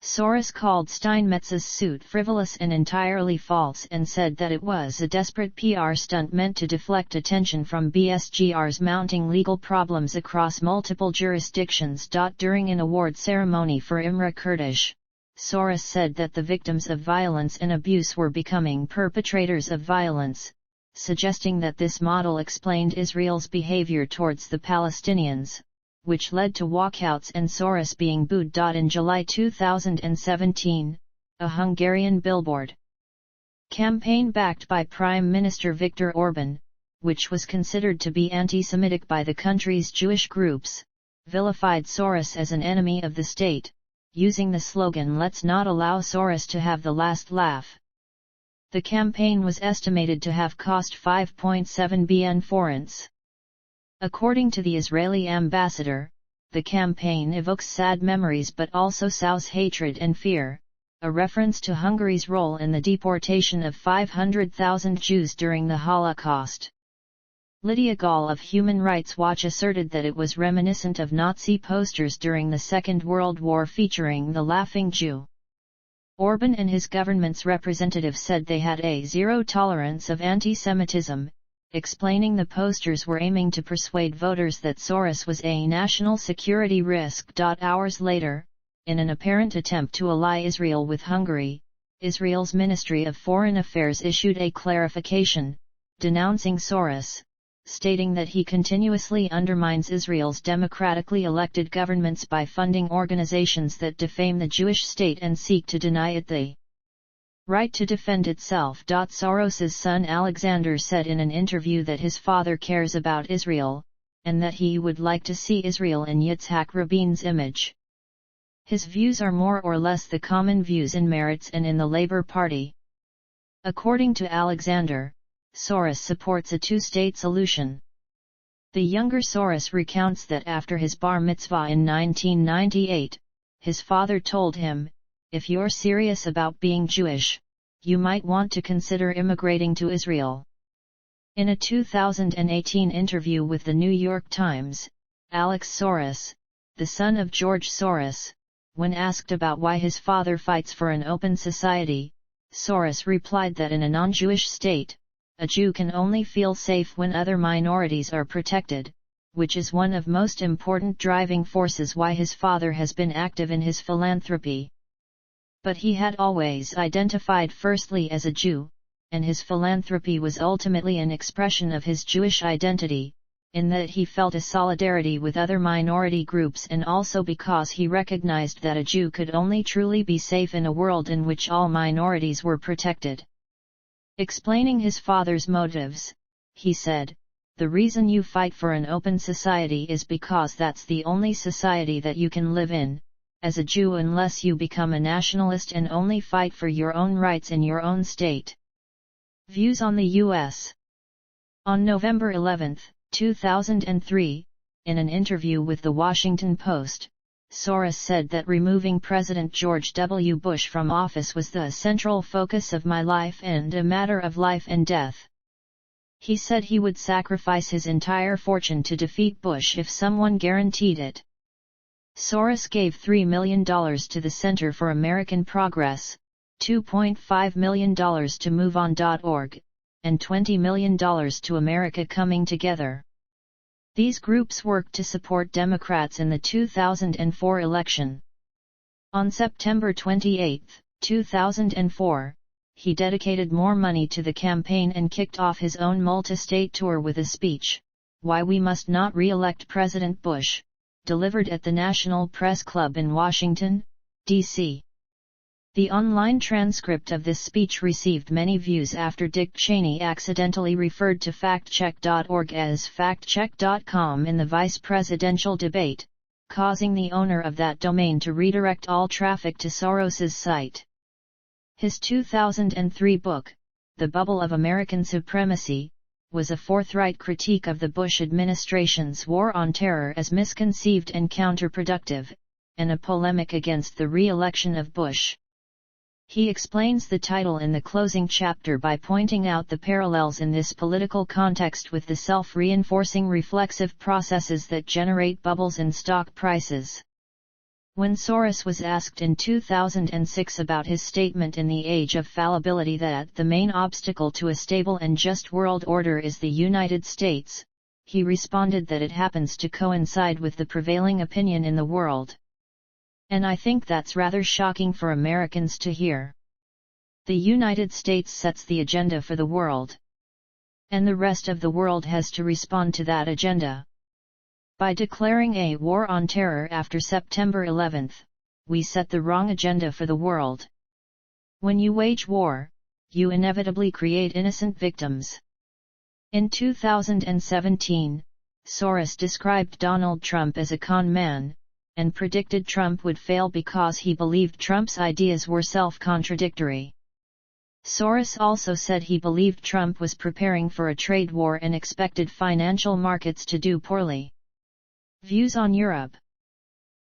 Soros called Steinmetz's suit frivolous and entirely false and said that it was a desperate PR stunt meant to deflect attention from BSGR's mounting legal problems across multiple jurisdictions. During an award ceremony for Imre Kurdish, Soros said that the victims of violence and abuse were becoming perpetrators of violence, suggesting that this model explained Israel's behavior towards the Palestinians, which led to walkouts and Soros being booed. In July 2017, a Hungarian billboard campaign backed by Prime Minister Viktor Orban, which was considered to be anti-Semitic by the country's Jewish groups, vilified Soros as an enemy of the state, using the slogan "Let's not allow Soros to have the last laugh." The campaign was estimated to have cost 5.7 billion forints. According to the Israeli ambassador, the campaign evokes sad memories but also sows hatred and fear, a reference to Hungary's role in the deportation of 500,000 Jews during the Holocaust. Lydia Gall of Human Rights Watch asserted that it was reminiscent of Nazi posters during the Second World War featuring the Laughing Jew. Orban and his government's representatives said they had a zero tolerance of anti-Semitism, explaining the posters were aiming to persuade voters that Soros was a national security risk. Hours later, in an apparent attempt to ally Israel with Hungary, Israel's Ministry of Foreign Affairs issued a clarification, denouncing Soros, stating that he continuously undermines Israel's democratically elected governments by funding organizations that defame the Jewish state and seek to deny it the right to defend itself. Soros's son Alexander said in an interview that his father cares about Israel, and that he would like to see Israel in Yitzhak Rabin's image. His views are more or less the common views in Meretz and in the Labour Party. According to Alexander, Soros supports a two-state solution. The younger Soros recounts that after his bar mitzvah in 1998, his father told him, "If you're serious about being Jewish, you might want to consider immigrating to Israel." In a 2018 interview with the New York Times, Alex Soros, the son of George Soros, when asked about why his father fights for an open society, Soros replied that in a non-Jewish state, a Jew can only feel safe when other minorities are protected, which is one of most important driving forces why his father has been active in his philanthropy. But he had always identified firstly as a Jew, and his philanthropy was ultimately an expression of his Jewish identity, in that he felt a solidarity with other minority groups and also because he recognized that a Jew could only truly be safe in a world in which all minorities were protected. Explaining his father's motives, he said, "The reason you fight for an open society is because that's the only society that you can live in, as a Jew, unless you become a nationalist and only fight for your own rights in your own state." Views on the U.S. On November 11, 2003, in an interview with The Washington Post, Soros said that removing President George W. Bush from office was the central focus of my life and a matter of life and death. He said he would sacrifice his entire fortune to defeat Bush if someone guaranteed it. Soros gave $3 million to the Center for American Progress, $2.5 million to MoveOn.org, and $20 million to America Coming Together. These groups worked to support Democrats in the 2004 election. On September 28, 2004, he dedicated more money to the campaign and kicked off his own multi-state tour with a speech, "Why We Must Not Re-elect President Bush," delivered at the National Press Club in Washington, D.C. The online transcript of this speech received many views after Dick Cheney accidentally referred to factcheck.org as factcheck.com in the vice presidential debate, causing the owner of that domain to redirect all traffic to Soros's site. His 2003 book, The Bubble of American Supremacy, was a forthright critique of the Bush administration's war on terror as misconceived and counterproductive, and a polemic against the re-election of Bush. He explains the title in the closing chapter by pointing out the parallels in this political context with the self-reinforcing reflexive processes that generate bubbles in stock prices. When Soros was asked in 2006 about his statement in The Age of Fallibility that the main obstacle to a stable and just world order is the United States, he responded that it happens to coincide with the prevailing opinion in the world. And I think that's rather shocking for Americans to hear. The United States sets the agenda for the world. And the rest of the world has to respond to that agenda. By declaring a war on terror after September 11, we set the wrong agenda for the world. When you wage war, you inevitably create innocent victims. In 2017, Soros described Donald Trump as a con man, and predicted Trump would fail because he believed Trump's ideas were self-contradictory. Soros also said he believed Trump was preparing for a trade war and expected financial markets to do poorly. Views on Europe.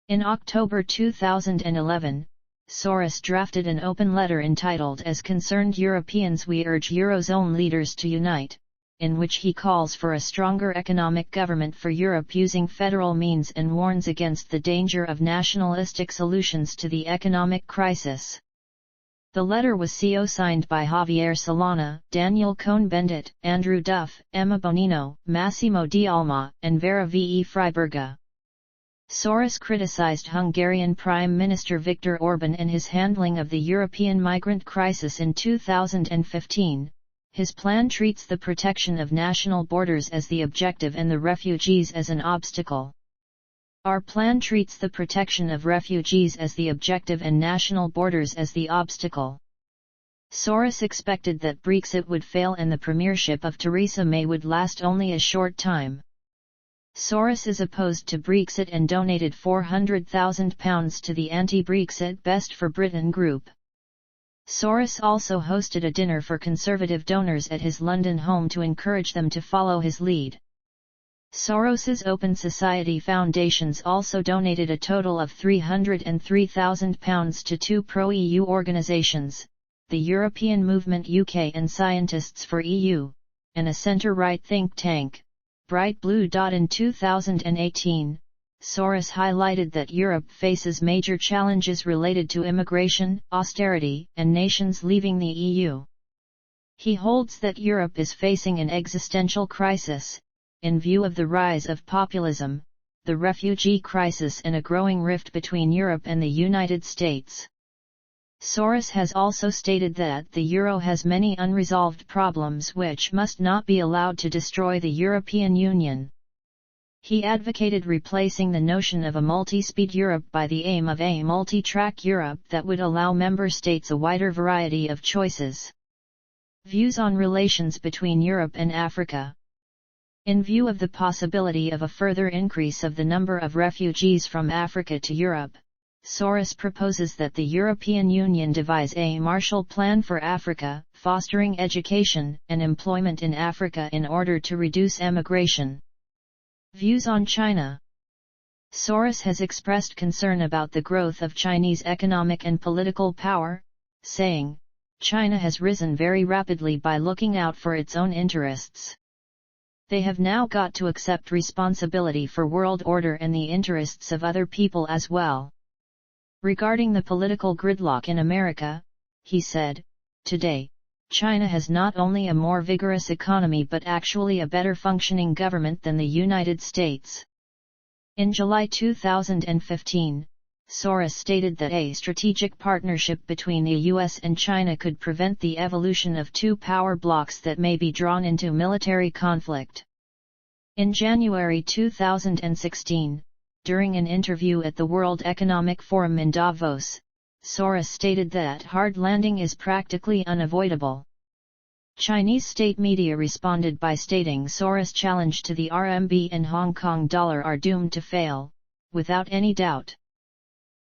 In October 2011, Soros drafted an open letter entitled "As Concerned Europeans We Urge Eurozone Leaders to Unite," in which he calls for a stronger economic government for Europe using federal means and warns against the danger of nationalistic solutions to the economic crisis. The letter was co-signed by Javier Solana, Daniel Cohn-Bendit, Andrew Duff, Emma Bonino, Massimo D'Alma, and Vera V. Freiberga. Soros criticized Hungarian Prime Minister Viktor Orban and his handling of the European migrant crisis in 2015, His plan treats the protection of national borders as the objective and the refugees as an obstacle. Our plan treats the protection of refugees as the objective and national borders as the obstacle. Soros expected that Brexit would fail and the premiership of Theresa May would last only a short time. Soros is opposed to Brexit and donated £400,000 to the anti-Brexit Best for Britain group. Soros also hosted a dinner for Conservative donors at his London home to encourage them to follow his lead. Soros's Open Society foundations also donated a total of £303,000 to two pro-EU organisations, the European Movement UK and Scientists for EU, and a centre-right think tank, Bright Blue. In 2018, Soros highlighted that Europe faces major challenges related to immigration, austerity, and nations leaving the EU. He holds that Europe is facing an existential crisis, in view of the rise of populism, the refugee crisis and a growing rift between Europe and the United States. Soros has also stated that the euro has many unresolved problems which must not be allowed to destroy the European Union. He advocated replacing the notion of a multi-speed Europe by the aim of a multi-track Europe that would allow member states a wider variety of choices. Views on relations between Europe and Africa. In view of the possibility of a further increase of the number of refugees from Africa to Europe, Soros proposes that the European Union devise a Marshall Plan for Africa, fostering education and employment in Africa in order to reduce emigration. Views on China. Soros has expressed concern about the growth of Chinese economic and political power, saying, "China has risen very rapidly by looking out for its own interests. They have now got to accept responsibility for world order and the interests of other people as well." Regarding the political gridlock in America, he said, "Today, China has not only a more vigorous economy but actually a better functioning government than the United States." In July 2015, Soros stated that a strategic partnership between the US and China could prevent the evolution of two power blocs that may be drawn into military conflict. In January 2016, during an interview at the World Economic Forum in Davos, Soros stated that hard landing is practically unavoidable. Chinese state media responded by stating Soros' challenge to the RMB and Hong Kong dollar are doomed to fail, without any doubt.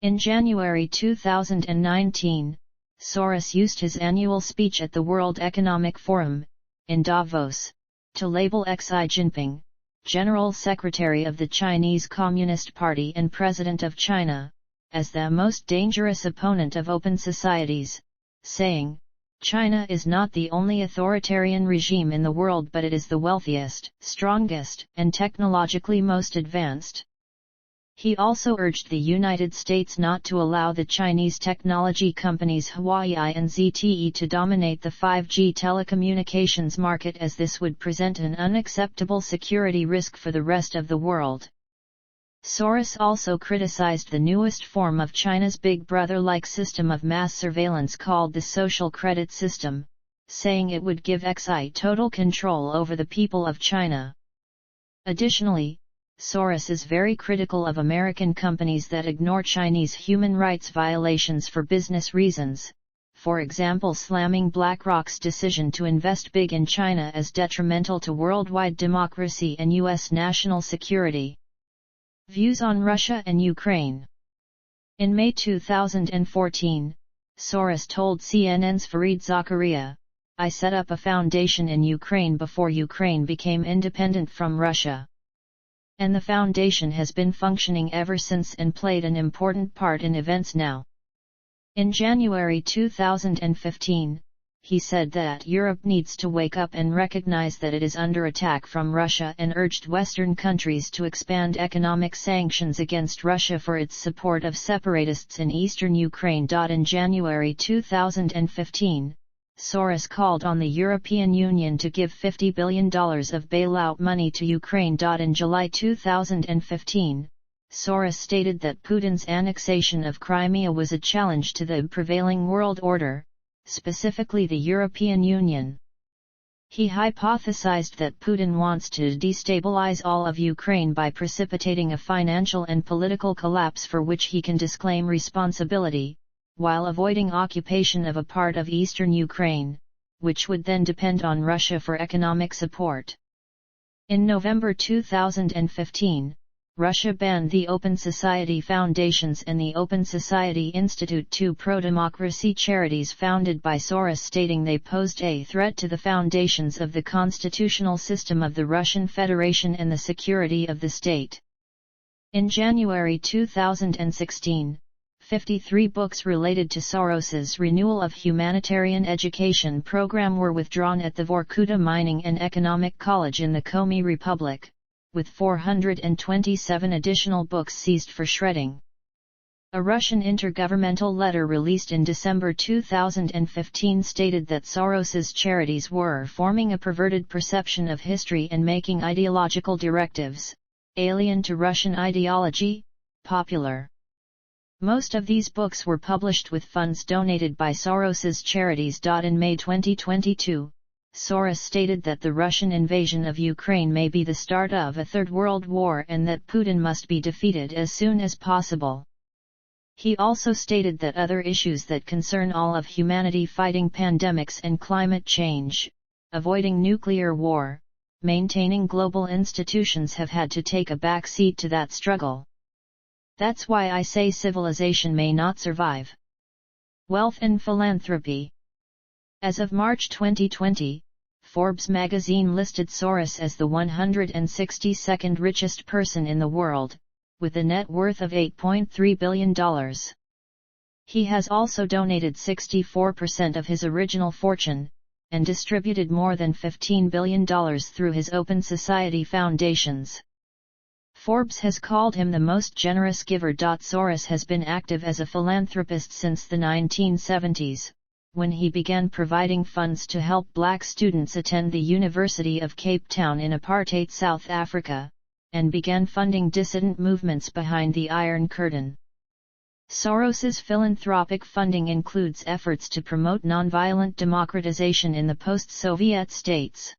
In January 2019, Soros used his annual speech at the World Economic Forum, in Davos, to label Xi Jinping, General Secretary of the Chinese Communist Party and President of China, as the most dangerous opponent of open societies, saying, "China is not the only authoritarian regime in the world but it is the wealthiest, strongest, and technologically most advanced." He also urged the United States not to allow the Chinese technology companies Huawei and ZTE to dominate the 5G telecommunications market as this would present an unacceptable security risk for the rest of the world. Soros also criticized the newest form of China's Big Brother-like system of mass surveillance called the social credit system, saying it would give Xi total control over the people of China. Additionally, Soros is very critical of American companies that ignore Chinese human rights violations for business reasons, for example slamming BlackRock's decision to invest big in China as detrimental to worldwide democracy and U.S. national security. Views on Russia and Ukraine. In May 2014, Soros told CNN's Fareed Zakaria, "I set up a foundation in Ukraine before Ukraine became independent from Russia. And the foundation has been functioning ever since and played an important part in events now." In January 2015, he said that Europe needs to wake up and recognize that it is under attack from Russia and urged Western countries to expand economic sanctions against Russia for its support of separatists in eastern Ukraine. In January 2015, Soros called on the European Union to give $50 billion of bailout money to Ukraine. In July 2015, Soros stated that Putin's annexation of Crimea was a challenge to the prevailing world order, specifically the European Union. He hypothesized that Putin wants to destabilize all of Ukraine by precipitating a financial and political collapse for which he can disclaim responsibility, while avoiding occupation of a part of eastern Ukraine, which would then depend on Russia for economic support. In November 2015, Russia banned the Open Society Foundations and the Open Society Institute, two pro-democracy charities founded by Soros, stating they posed a threat to the foundations of the constitutional system of the Russian Federation and the security of the state. In January 2016, 53 books related to Soros's renewal of humanitarian education program were withdrawn at the Vorkuta Mining and Economic College in the Komi Republic, with 427 additional books seized for shredding. A Russian intergovernmental letter released in December 2015 stated that Soros's charities were forming a perverted perception of history and making ideological directives, alien to Russian ideology, popular. Most of these books were published with funds donated by Soros's charities. In May 2022, Soros stated that the Russian invasion of Ukraine may be the start of a Third World War and that Putin must be defeated as soon as possible. He also stated that other issues that concern all of humanity, fighting pandemics and climate change, avoiding nuclear war, maintaining global institutions, have had to take a back seat to that struggle. That's why I say civilization may not survive. Wealth and philanthropy. As of March 2020, Forbes magazine listed Soros as the 162nd richest person in the world, with a net worth of $8.3 billion. He has also donated 64% of his original fortune, and distributed more than $15 billion through his Open Society foundations. Forbes has called him the most generous giver. Soros has been active as a philanthropist since the 1970s, when he began providing funds to help black students attend the University of Cape Town in apartheid South Africa, and began funding dissident movements behind the Iron Curtain. Soros's philanthropic funding includes efforts to promote nonviolent democratization in the post-Soviet states.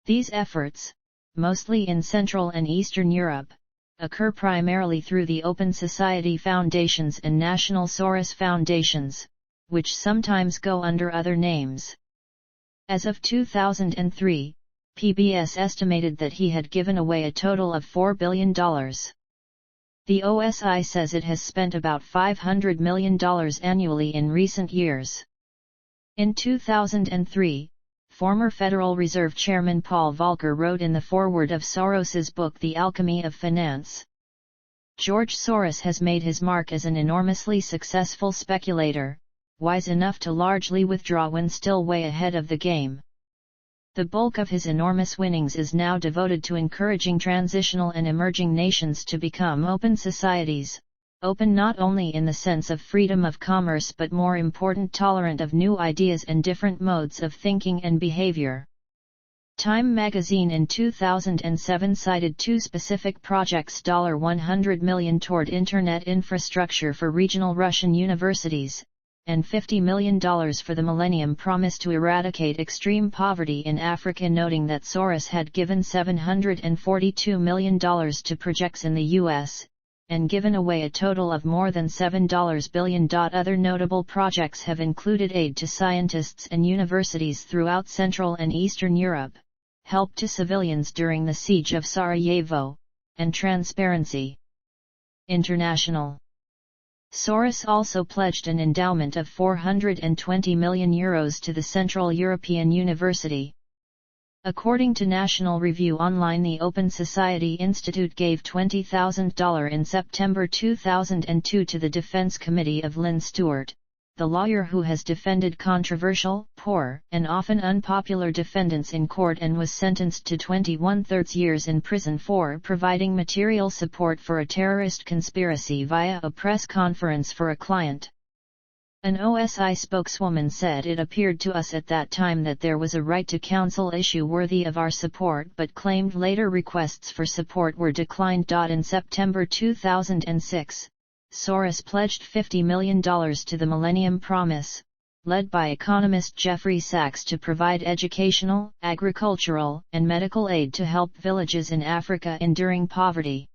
These efforts, mostly in Central and Eastern Europe, occur primarily through the Open Society Foundations and National Soros Foundations, which sometimes go under other names. As of 2003, PBS estimated that he had given away a total of $4 billion. The OSI says it has spent about $500 million annually in recent years. In 2003, former Federal Reserve Chairman Paul Volcker wrote in the foreword of Soros's book The Alchemy of Finance, "George Soros has made his mark as an enormously successful speculator, wise enough to largely withdraw when still way ahead of the game. The bulk of his enormous winnings is now devoted to encouraging transitional and emerging nations to become open societies, open not only in the sense of freedom of commerce but more important, tolerant of new ideas and different modes of thinking and behavior." Time magazine in 2007 cited two specific projects: $100 million toward internet infrastructure for regional Russian universities, and $50 million for the Millennium Promise to eradicate extreme poverty in Africa, noting that Soros had given $742 million to projects in the U.S., and given away a total of more than $7 billion. Other notable projects have included aid to scientists and universities throughout Central and Eastern Europe, help to civilians during the siege of Sarajevo, and Transparency International. Soros also pledged an endowment of €420 million to the Central European University. According to National Review Online, the Open Society Institute gave $20,000 in September 2002 to the Defense Committee of Lynn Stewart, the lawyer who has defended controversial, poor, and often unpopular defendants in court and was sentenced to 21/3 years in prison for providing material support for a terrorist conspiracy via a press conference for a client. An OSI spokeswoman said, "It appeared to us at that time that there was a right to counsel issue worthy of our support," but claimed later requests for support were declined. In September 2006, Soros pledged $50 million to the Millennium Promise, led by economist Jeffrey Sachs, to provide educational, agricultural, and medical aid to help villages in Africa enduring poverty.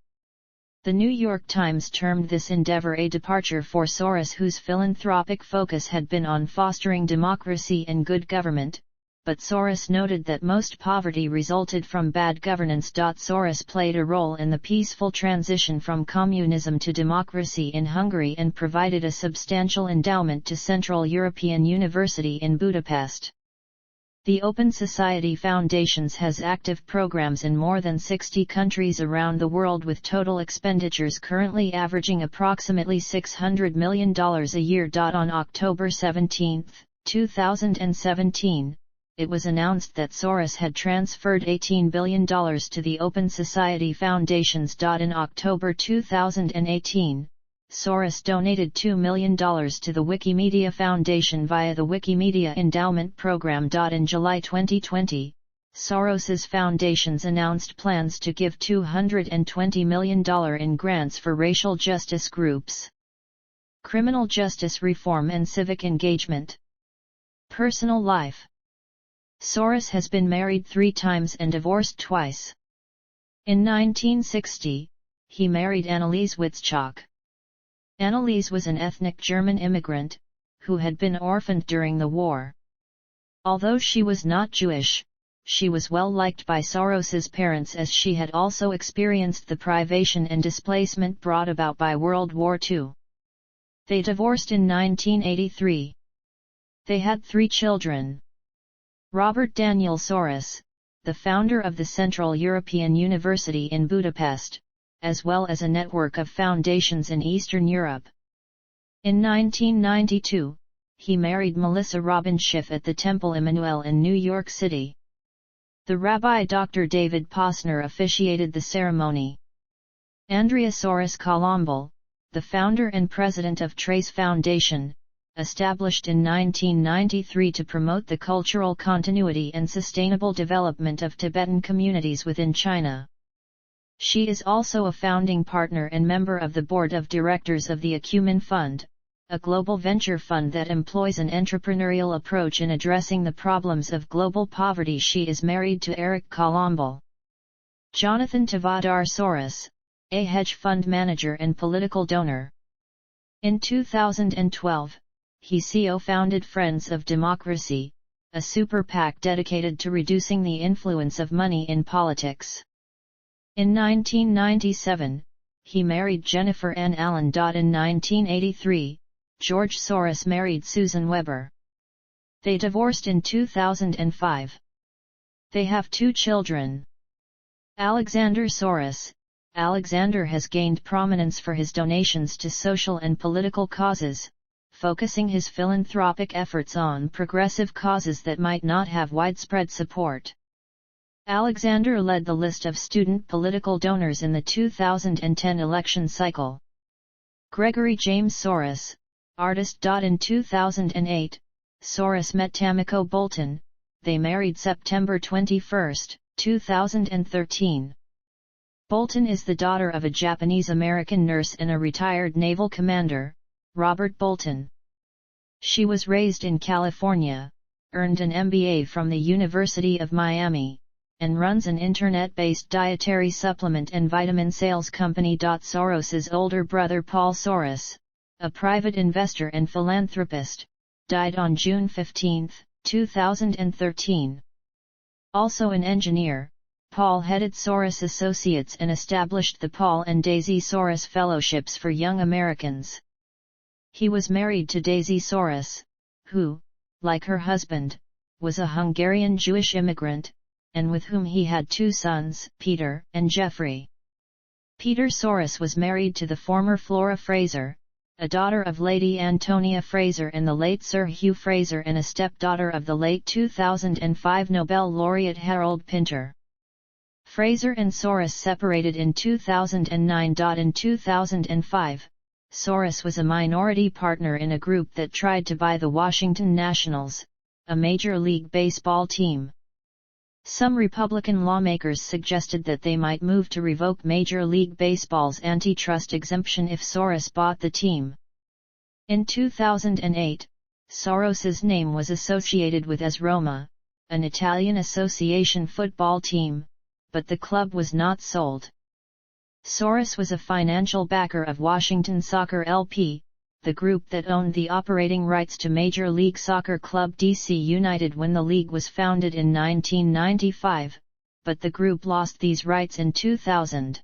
The New York Times termed this endeavor a departure for Soros, whose philanthropic focus had been on fostering democracy and good government, but Soros noted that most poverty resulted from bad governance. Soros played a role in the peaceful transition from communism to democracy in Hungary and provided a substantial endowment to Central European University in Budapest. The Open Society Foundations has active programs in more than 60 countries around the world, with total expenditures currently averaging approximately $600 million a year. On October 17, 2017, it was announced that Soros had transferred $18 billion to the Open Society Foundations. In October 2018, Soros donated $2 million to the Wikimedia Foundation via the Wikimedia Endowment Program. In July 2020, Soros's foundations announced plans to give $220 million in grants for racial justice groups, criminal justice reform and civic engagement. Personal life. Soros has been married 3 times and divorced twice. In 1960, he married Anneliese Witzchok. Anneliese was an ethnic German immigrant, who had been orphaned during the war. Although she was not Jewish, she was well liked by Soros's parents, as she had also experienced the privation and displacement brought about by World War II. They divorced in 1983. They had 3 children. Robert Daniel Soros, the founder of the Central European University in Budapest, as well as a network of foundations in Eastern Europe. In 1992, he married Melissa Robin Schiff at the Temple Emmanuel in New York City. The Rabbi Dr. David Posner officiated the ceremony. Andrea Soros Kolombal, the founder and president of Trace Foundation, established in 1993 to promote the cultural continuity and sustainable development of Tibetan communities within China. She is also a founding partner and member of the board of directors of the Acumen Fund, a global venture fund that employs an entrepreneurial approach in addressing the problems of global poverty. She is married to Eric Kolombal. Jonathan Tavadar Soros, a hedge fund manager and political donor. In 2012, he co-founded Friends of Democracy, a super PAC dedicated to reducing the influence of money in politics. In 1997, he married Jennifer Ann Allen. In 1983, George Soros married Susan Weber. They divorced in 2005. They have 2 children. Alexander Soros. Alexander has gained prominence for his donations to social and political causes, focusing his philanthropic efforts on progressive causes that might not have widespread support. Alexander led the list of student political donors in the 2010 election cycle. Gregory James Soros, artist. In 2008, Soros met Tamiko Bolton. They married September 21, 2013. Bolton is the daughter of a Japanese-American nurse and a retired naval commander, Robert Bolton. She was raised in California, earned an MBA from the University of Miami, and runs an internet-based dietary supplement and vitamin sales company. Soros's older brother Paul Soros, a private investor and philanthropist, died on June 15, 2013. Also an engineer, Paul headed Soros Associates and established the Paul and Daisy Soros Fellowships for Young Americans. He was married to Daisy Soros, who, like her husband, was a Hungarian Jewish immigrant, and with whom he had 2 sons, Peter and Jeffrey. Peter Soros was married to the former Flora Fraser, a daughter of Lady Antonia Fraser and the late Sir Hugh Fraser, and a stepdaughter of the late 2005 Nobel laureate Harold Pinter. Fraser and Soros separated in 2009. In 2005, Soros was a minority partner in a group that tried to buy the Washington Nationals, a Major League Baseball team. Some Republican lawmakers suggested that they might move to revoke Major League Baseball's antitrust exemption if Soros bought the team. In 2008, Soros's name was associated with AS Roma, an Italian association football team, but the club was not sold. Soros was a financial backer of Washington Soccer LP, the group that owned the operating rights to Major League Soccer club DC United when the league was founded in 1995, but the group lost these rights in 2000.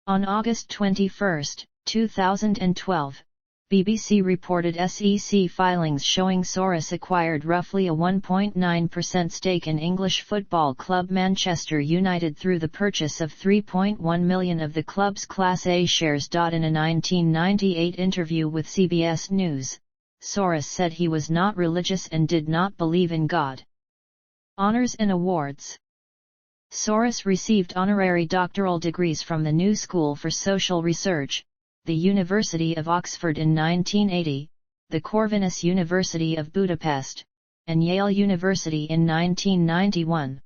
On August 21, 2012, BBC reported SEC filings showing Soros acquired roughly a 1.9% stake in English football club Manchester United through the purchase of 3.1 million of the club's Class A shares. In a 1998 interview with CBS News, Soros said he was not religious and did not believe in God. Honors and awards. Soros received honorary doctoral degrees from the New School for Social Research, the University of Oxford in 1980, the Corvinus University of Budapest, and Yale University in 1991.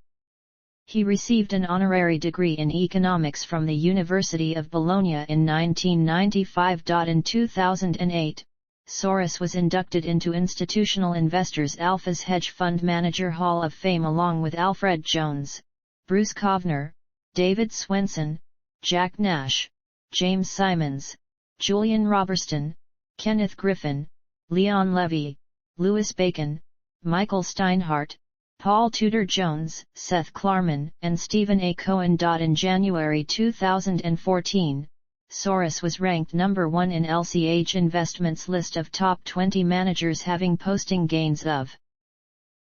He received an honorary degree in economics from the University of Bologna in 1995. In 2008, Soros was inducted into Institutional Investors Alpha's Hedge Fund Manager Hall of Fame along with Alfred Jones, Bruce Kovner, David Swenson, Jack Nash, James Simons, Julian Robertson, Kenneth Griffin, Leon Levy, Louis Bacon, Michael Steinhardt, Paul Tudor Jones, Seth Klarman, and Stephen A. Cohen. In January 2014, Soros was ranked number 1 in LCH Investment's list of top 20 managers having posting gains of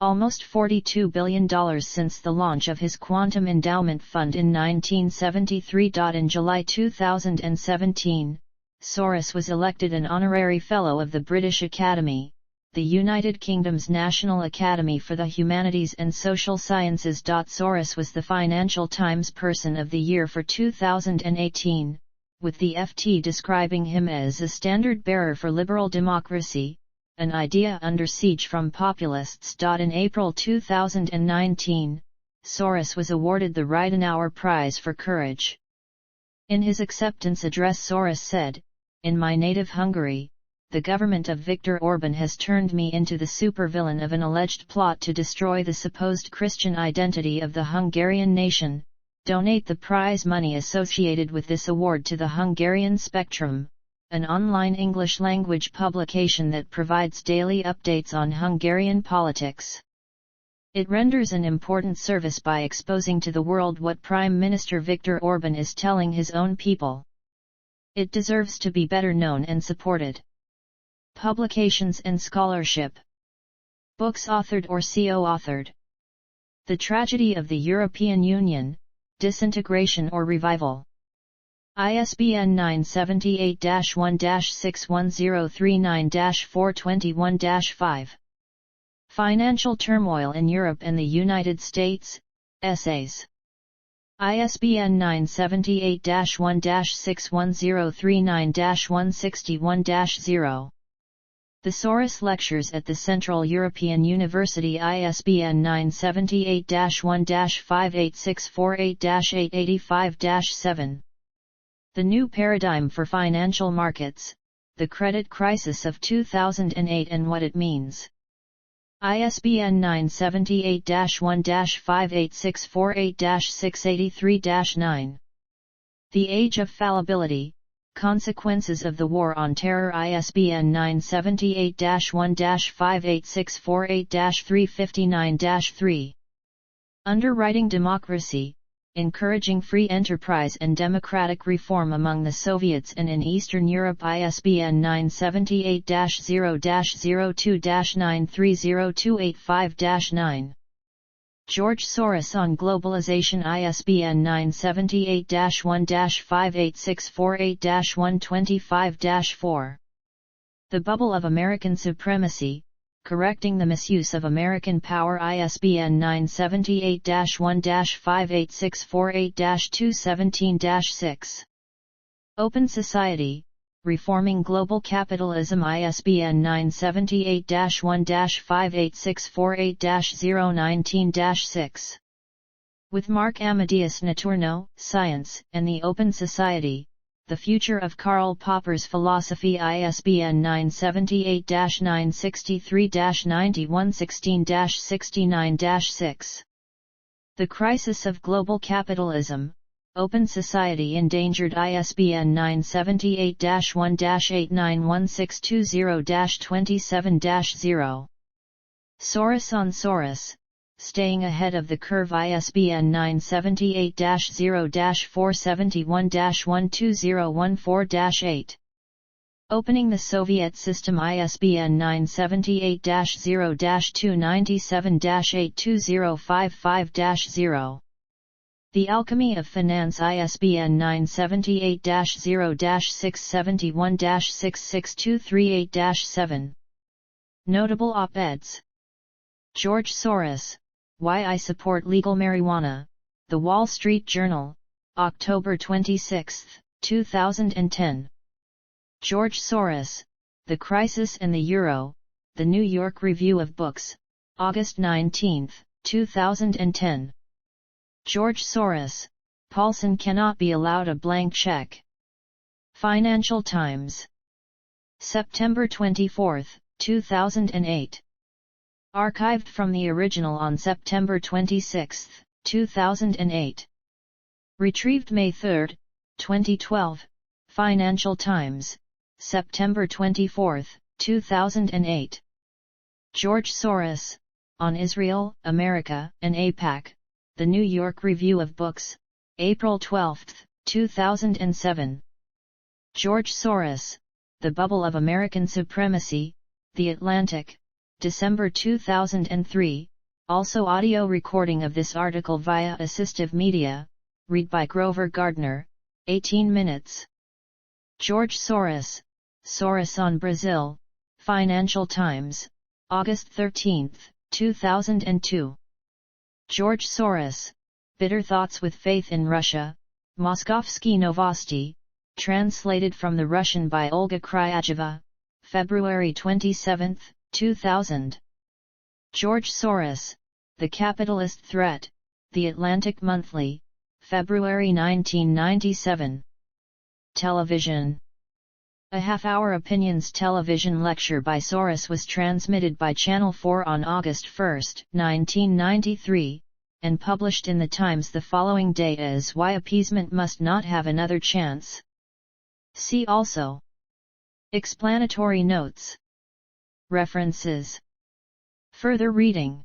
almost $42 billion since the launch of his Quantum Endowment Fund in 1973. In July 2017, Soros was elected an honorary fellow of the British Academy, the United Kingdom's National Academy for the Humanities and Social Sciences. Soros was the Financial Times Person of the Year for 2018, with the FT describing him as a standard-bearer for liberal democracy, an idea under siege from populists. In April 2019, Soros was awarded the Ridenauer Prize for Courage. In his acceptance address, Soros said, "In my native Hungary, the government of Viktor Orban has turned me into the supervillain of an alleged plot to destroy the supposed Christian identity of the Hungarian nation. Donate the prize money associated with this award to the Hungarian Spectrum, an online English-language publication that provides daily updates on Hungarian politics. It renders an important service by exposing to the world what Prime Minister Viktor Orban is telling his own people. It deserves to be better known and supported." Publications and scholarship. Books authored or co-authored. The Tragedy of the European Union, Disintegration or Revival. ISBN 978-1-61039-421-5. Financial Turmoil in Europe and the United States, Essays. ISBN 978-1-61039-161-0. The Soros Lectures at the Central European University. ISBN 978-1-58648-885-7. The New Paradigm for Financial Markets, The Credit Crisis of 2008 and What It Means. ISBN 978-1-58648-683-9. The Age of Fallibility, Consequences of the War on Terror. ISBN 978-1-58648-359-3. Underwriting Democracy, Encouraging Free Enterprise and Democratic Reform Among the Soviets and in Eastern Europe. ISBN 978-0-02-9302885-9. George Soros on Globalization. ISBN 978-1-58648-125-4. The Bubble of American Supremacy, Correcting the Misuse of American Power. ISBN 978-1-58648-217-6. Open Society, Reforming Global Capitalism. ISBN 978-1-58648-019-6. With Mark Amadeus Naturno, Science and the Open Society, The Future of Karl Popper's Philosophy, ISBN 978-963-9116-69-6. The Crisis of Global Capitalism, Open Society Endangered, ISBN 978-1-891620-27-0. Soros on Soros, Staying Ahead of the Curve, ISBN 978-0-471-12014-8. Opening the Soviet System, ISBN 978-0-297-82055-0. The Alchemy of Finance, ISBN 978-0-671-66238-7. Notable op-eds. George Soros, Why I Support Legal Marijuana, The Wall Street Journal, October 26, 2010. George Soros, The Crisis and the Euro, The New York Review of Books, August 19, 2010. George Soros, Paulson Cannot Be Allowed a Blank Check. Financial Times. September 24, 2008. Archived from the original on September 26, 2008. Retrieved May 3, 2012, Financial Times, September 24, 2008. George Soros, On Israel, America, and AIPAC, The New York Review of Books, April 12, 2007. George Soros, The Bubble of American Supremacy, The Atlantic, December 2003, also audio recording of this article via assistive media, read by Grover Gardner, 18 minutes. George Soros, Soros on Brazil, Financial Times, August 13, 2002. George Soros, Bitter Thoughts with Faith in Russia, Moskovsky Novosti, translated from the Russian by Olga Kryacheva, February 27, 2000. George Soros, The Capitalist Threat, The Atlantic Monthly, February 1997. Television. A half-hour opinions television lecture by Soros was transmitted by Channel 4 on August 1, 1993, and published in the Times the following day as Why Appeasement Must Not Have Another Chance. See also. Explanatory notes. References. Further reading.